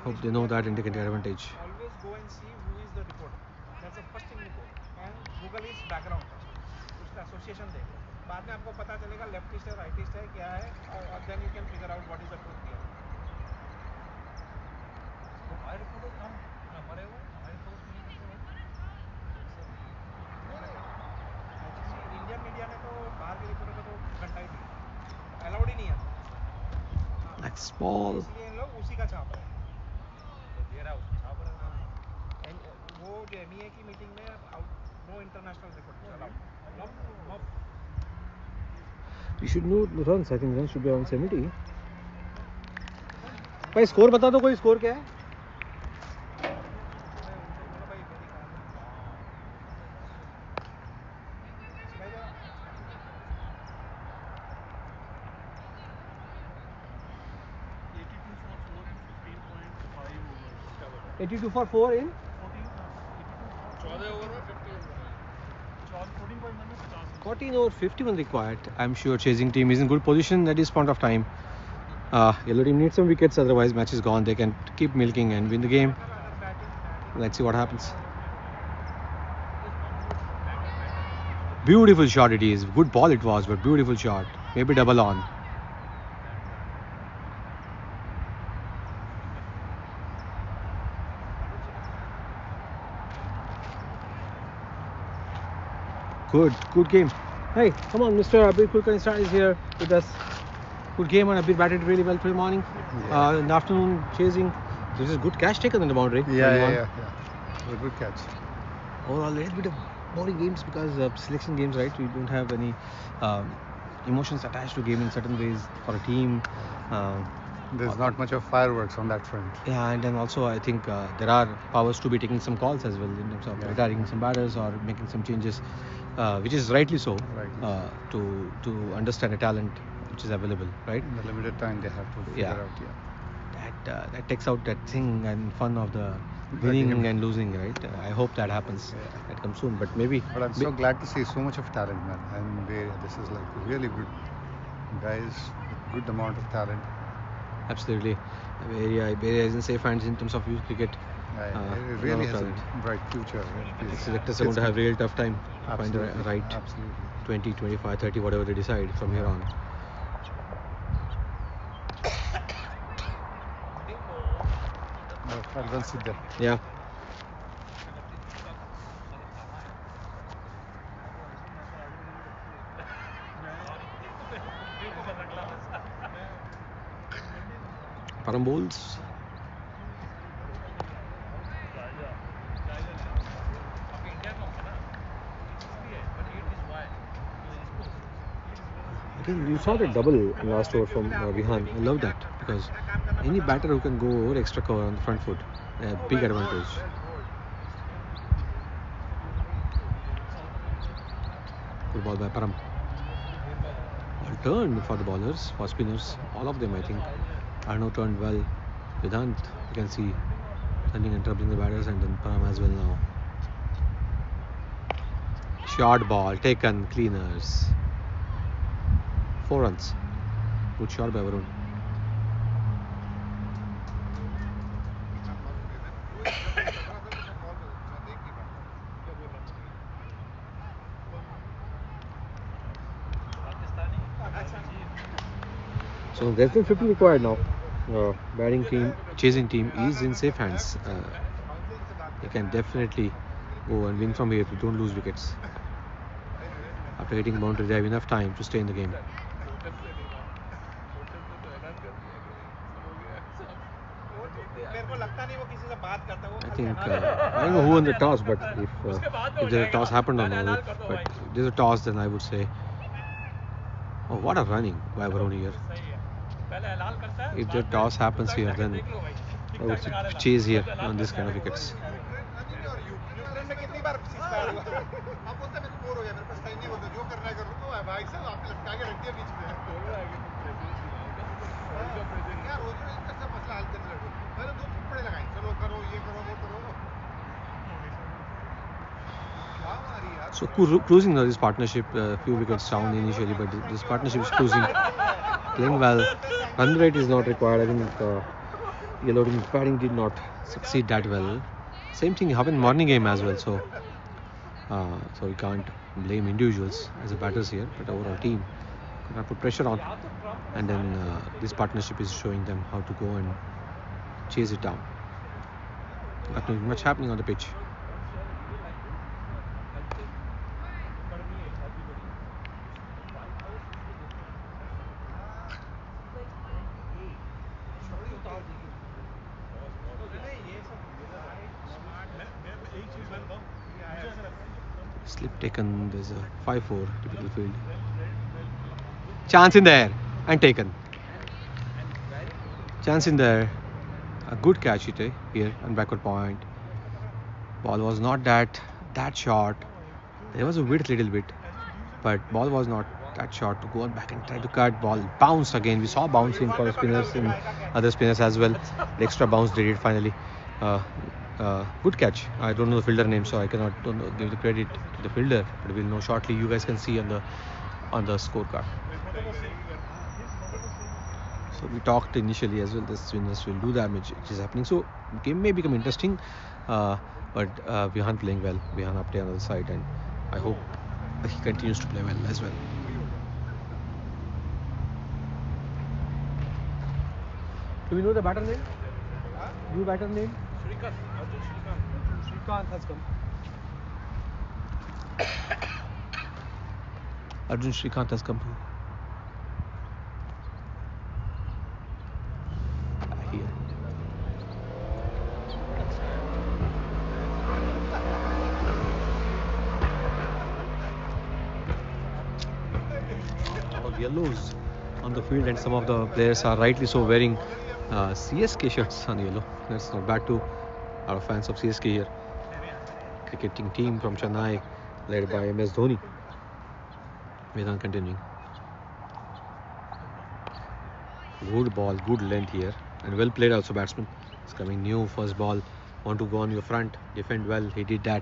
Hope they know that and they can take advantage. Always go and see who is the reporter. That's the first thing you go. And Google is background first. उसका association देख लो, बाद में आपको पता चलेगा leftist है rightist है क्या है, और then you can figure out what is the truth here. हमारे रिपोर्टर्स हम मरे हुए, हमारे रिपोर्टर्स को ये कैसे हुआ? इंडियन मीडिया ने तो बाहर के रिपोर्टर को तो घंटा ही दिया, अलाउड ही नहीं है। Next ball. इसलिए इन लोग उसी का छाप रहे हैं। जो दे रहा है उसको छाप रहे हैं। वो जो एमईए की मीटिंग में no international reporters allowed. You should know the runs. I think runs should be around 70. भाई स्कोर बता दो, कोई स्कोर क्या है? उनसे बोलो भाई मेरी काम है। 82 for 4 in 15.5 overs. 82 for 4 in 14 over में 50 रन बनाए। 14 में 50 run. 14 over 51 required. I'm sure chasing team is in good position at this point of time. Yellow team needs some wickets, otherwise match is gone. They can keep milking and win the game. Let's see what happens. Beautiful shot it is. Good ball it was, but beautiful shot. Maybe double on. Good game. Hey, come on, Mr. Abir Kulkarni is here with us. Good game, and Abir batted really well for the morning. Yeah. In the afternoon, chasing. This is good catch taken on the boundary. Yeah. A good catch. Overall, a little bit of boring games because selection games, right? We don't have any emotions attached to game in certain ways for a team. There's not much of fireworks on that front. Yeah, and then also I think there are powers to be taking some calls as well in terms of retiring some batters or making some changes, which is rightly so, to understand the talent which is available, right? In the limited time they have to figure out. That takes out that thing and fun of the winning and losing, right? I hope that happens. That comes soon, but maybe. But I'm so glad to see so much of talent, man. And this is like really good guys with good amount of talent. Absolutely. Beria is in safe hands in terms of youth cricket. It really has a bright future. Selectors are going to have a real tough time to find the right 20, 25, 30, whatever they decide from here on. I'll sit there. Yeah. Param bowls. Again, you saw the double last over from Vihan. I love that because any batter who can go over extra cover on the front foot, a big advantage. Good ball by Param. Well turned for the bowlers, for spinners, all of them I think. Arno turned well. Vedant, you can see, turning and troubling the batters, and then Param as well now. Short ball, taken, cleaners. 4 runs. Good shot by Varun. So less than 50 required now. Batting team, chasing team is in safe hands. They can definitely go and win from here if they don't lose wickets. After hitting boundary, they have enough time to stay in the game. I think I don't know who won the toss, but if the toss happened or not, but if there's a toss, then I would say, oh, what a running by Varun here. If the toss happens here, then I would chase here on this kind of wickets. So cruising now, this partnership, few wickets down initially, but this partnership is cruising, playing well. Run rate is not required. I think yellow team batting did not succeed that well. Same thing happened in morning game as well. So we can't blame individuals as a batters here, but overall team cannot put pressure on. And then this partnership is showing them how to go and chase it down. Not much happening on the pitch. Slip taken, there's a 5-4 typical field. Chance in there and taken. Chance in there. A good catch here on backward point. Ball was not that short. There was a width little bit, but ball was not that short to go on back and try to cut. Ball bounced again. We saw bouncing for the spinners and other spinners as well. The extra bounce they did finally. Good catch. I don't know the fielder name, so I cannot give the credit to the fielder, but we'll know shortly. You guys can see on the scorecard. So we talked initially as well. The spinners will do damage, which is happening. So game may become interesting, but Vihan playing well. Vihan up there on the side, and I hope he continues to play well as well. Do we know the batter name? New batter name? Shrikant has come. Arjun Shrikant has come here. All yellows on the field, and some of the players are rightly so wearing CSK shirts on yellow. That's not bad too. A lot of fans of CSK here. Cricketing team from Chennai, led by MS Dhoni. Vedant continuing. Good ball, good length here, and well played also batsman. It's coming new first ball. Want to go on your front, defend well. He did that.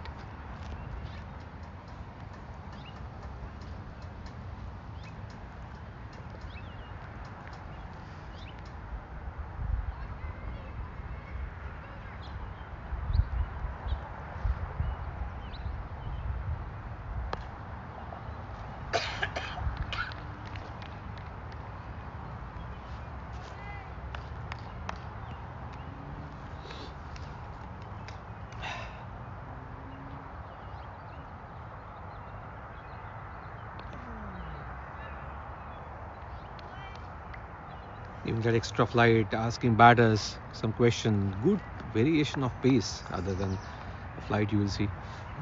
Even that extra flight, asking batters some question. Good variation of pace other than the flight you will see.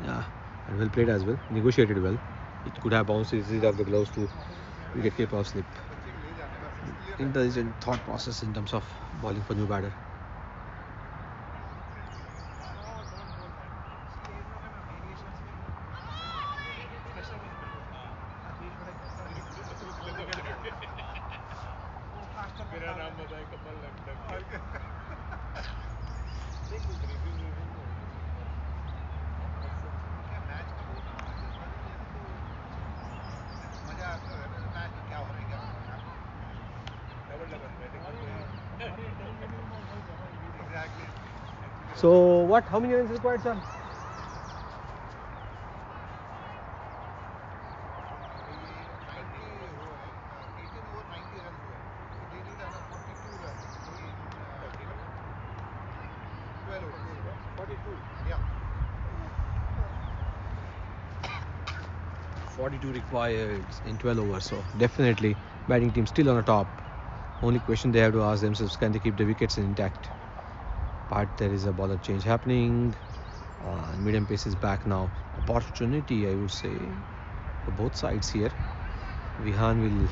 Yeah, and well played as well. Negotiated well. It could have bounced easily off the gloves too. wicket keeper off slip. Intelligent thought process in terms of bowling for new batter. So what? How many runs required, sir? Yeah. 42 required in 12 overs. So definitely batting team still on the top. Only question they have to ask themselves: can they keep the wickets intact? But there is a bowler change happening. Medium pace is back now. Opportunity, I would say, for both sides here. Vihan will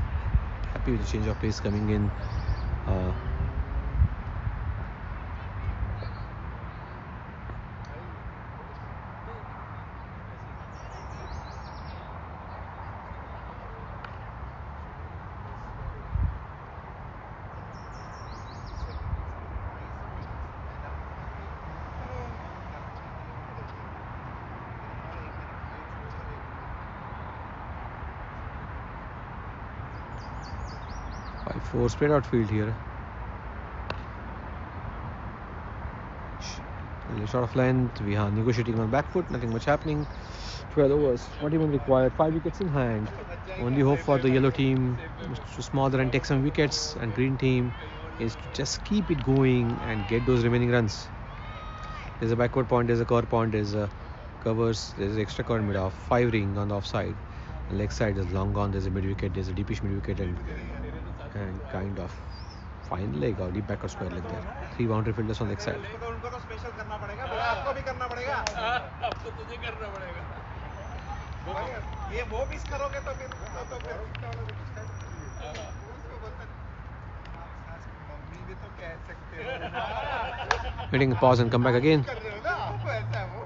happy with the change of pace coming in. Uh, 5-4 spread out field here. Short of length, we are negotiating on back foot, nothing much happening. 12 overs, 41 required, 5 wickets in hand. Only hope for the yellow team to smother and take some wickets, and green team is to just keep it going and get those remaining runs. There's a backward point, there's a cover point, there's a covers, there's an extra cover mid off, 5 ring on the offside. Leg side is long gone, there's a mid wicket, there's a deepish mid wicket, and kind of fine leg or deep back or square leg there. 3 boundary fielders on leg side. उनको तो special करना पड़ेगा, आपको भी करना पड़ेगा। अब तो तुझे करना पड़ेगा। ये वो मिस करोगे तो फिर मम्मी भी तो कह सकते हो। Hitting pause and come back again. कर रहे हो ना आप, ऐसा है वो।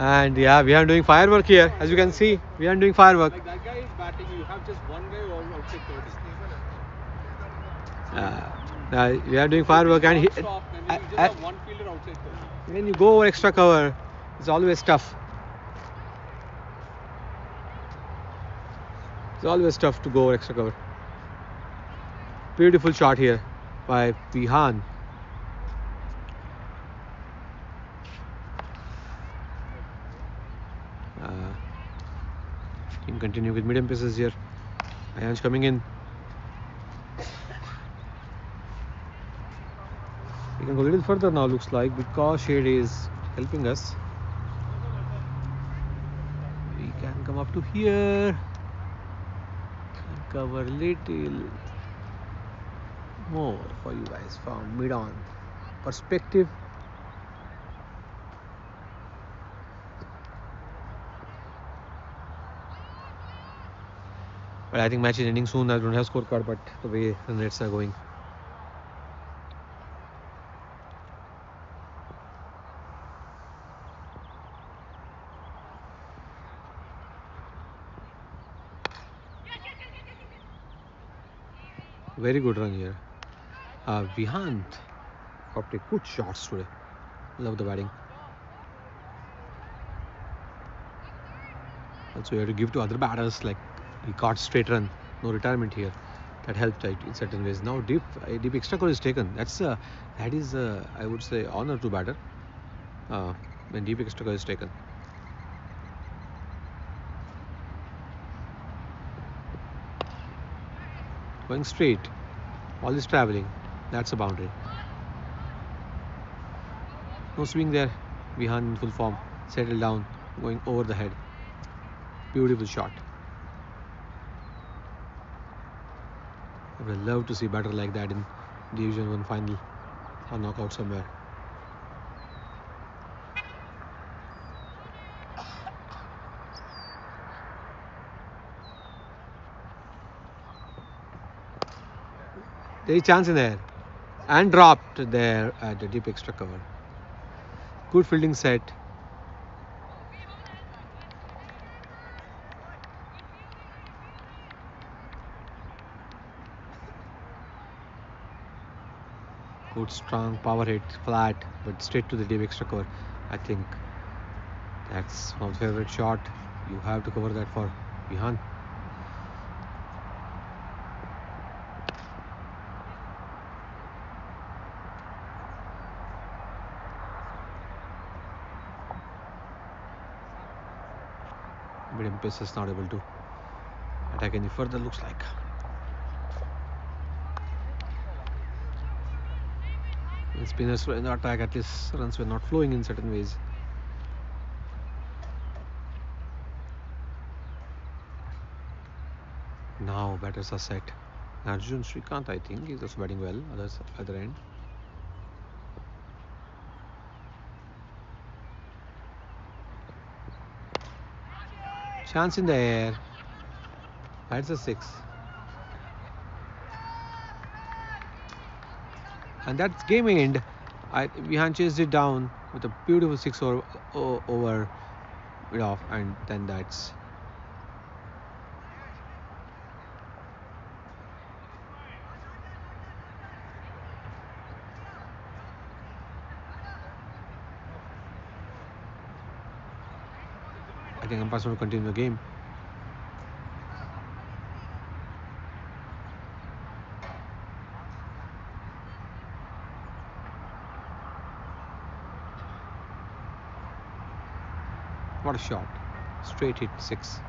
And yeah, we are doing firework here. As you can see, we are doing firework. Like that guy is batting, you have just one guy outside 30. We are doing firework, and Stop, and then you just have one fielder outside 30. when you go over extra cover, it's always tough. It's always tough to go over extra cover. Beautiful shot here by Vihan. Team continue with medium paces here. Ayanj coming in. We can go a little further now, looks like, because shade is helping us. We can come up to here and cover little more for you guys from mid on perspective. But I think match is ending soon. I don't have scorecard, but the way the nets are going. Very good run here. Vihant got good shots today. Love the batting. Also, you have to give to other batters, like he caught straight run, no retirement here. That helped in certain ways. Now deep extra cover is taken. That is I would say honor to batter when deep extra cover is taken. Going straight, all is traveling. That's a boundary. No swing there. Vihan in full form, settled down, going over the head. Beautiful shot. I would love to see batter like that in Division 1 final or knockout somewhere. There is chance in there and dropped there at the deep extra cover. Good fielding set. Good strong power hit, flat, but straight to the deep extra cover. I think that's my favorite shot. You have to cover that for Vihan. Medium pace is not able to attack any further, looks like. When spinners were in the attack, at least runs were not flowing in certain ways. Now batters are set. Arjun Srikanth, I think, is also batting well. Other end. Chance in the air. That's a 6. And that's game end. Vihan chased it down with a beautiful 6 over mid off, and then that's. I think umpires want to continue the game. What a shot. Straight hit 6.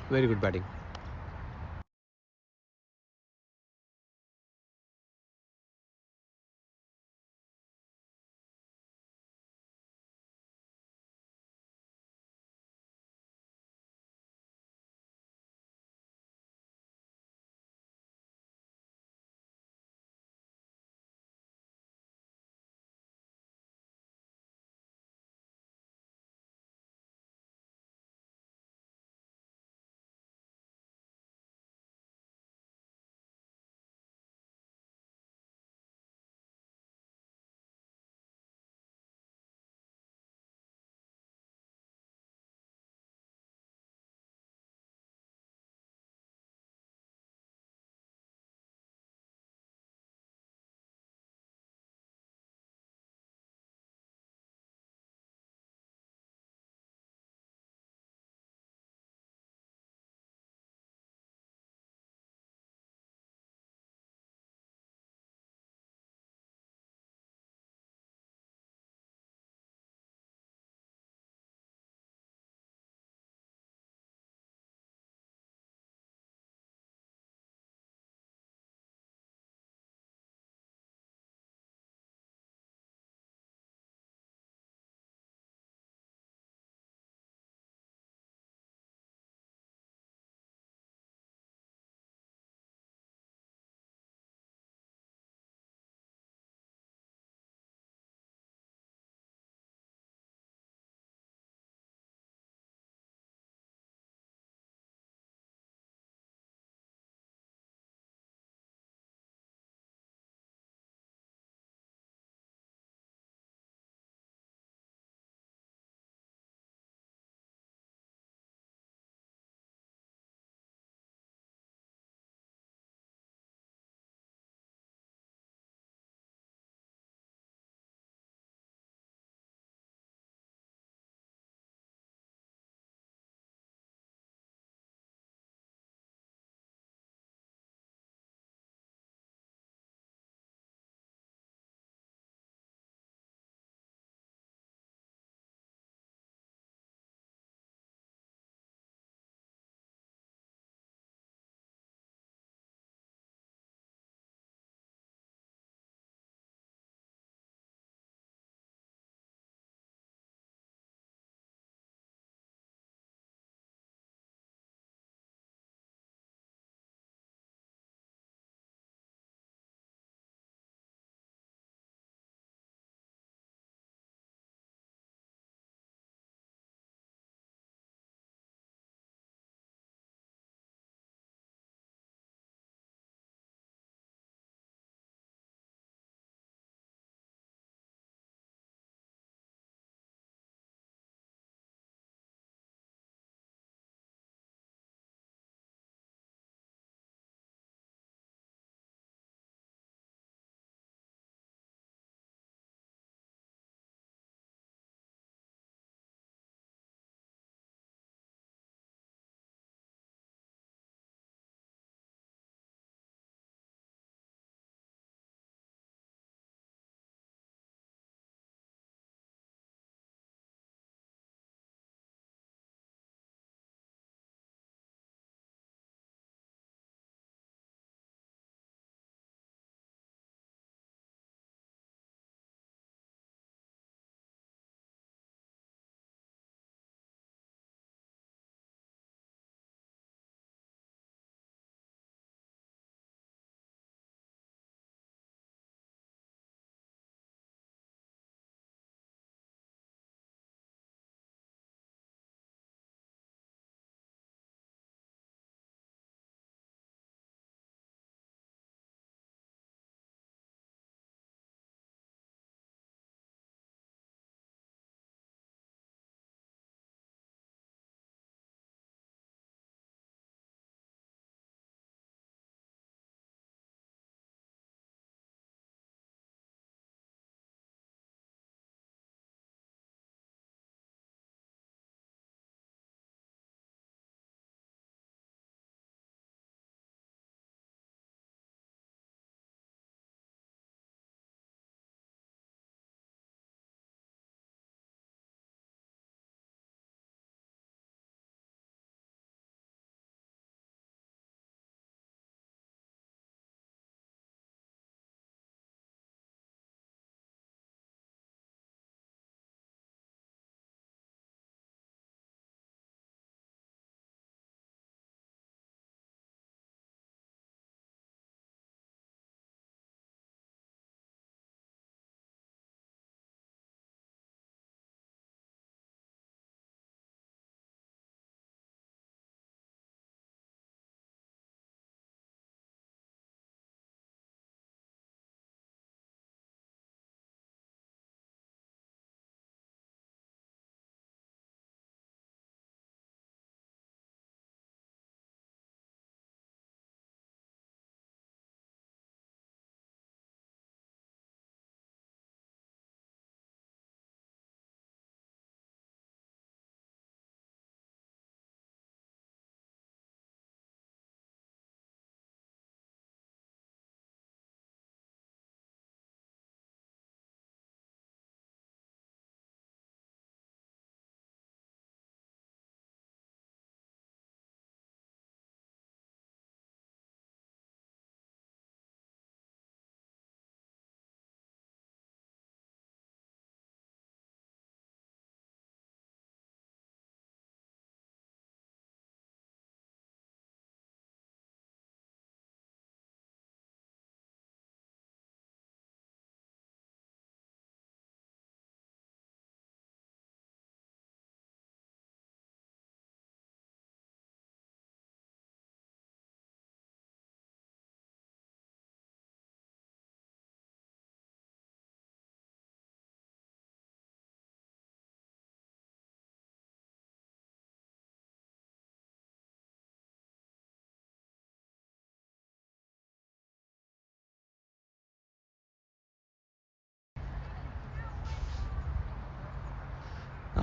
Very good batting.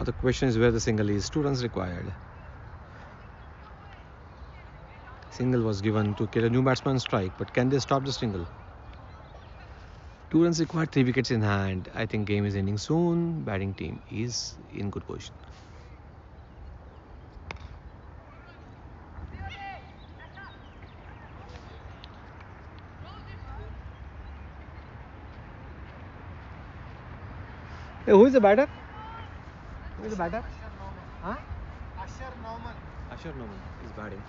the question is where the single is. 2 runs required. Single was given to kill a new batsman strike, but can they stop the single? 2 runs required, 3 wickets in hand. I think game is ending soon. Batting team is in good position. Hey, who is the batter? Who is the batter? Huh? Asher Norman is batting.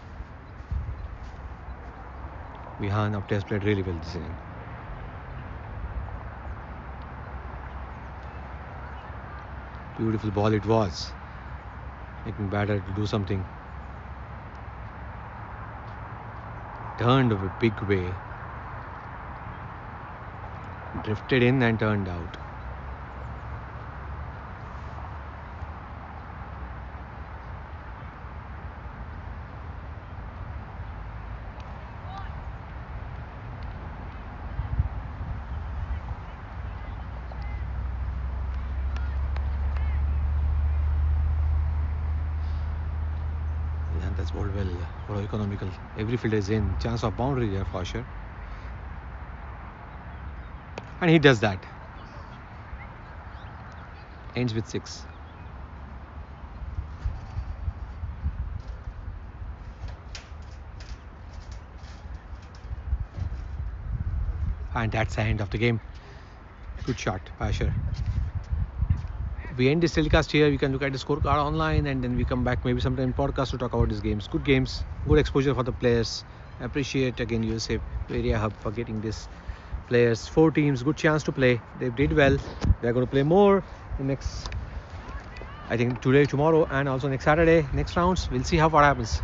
Vihan Apte has played really well this inning. Beautiful ball it was. Making batter to do something. Turned a big way. Drifted in and turned out. That's bowled well. What economical. Every fielder is in. Chance of boundary there for sure. And he does that. Ends with 6. And that's the end of the game. Good shot by Asher. We end this telecast here. We can look at the scorecard online and then we come back maybe sometime in podcast to talk about these games. Good games, good exposure for the players. I appreciate again USA Area Hub for getting this players. 4 teams, good chance to play. They did well. They're going to play more in next, I think today, tomorrow, and also next Saturday, next rounds. We'll see how far happens.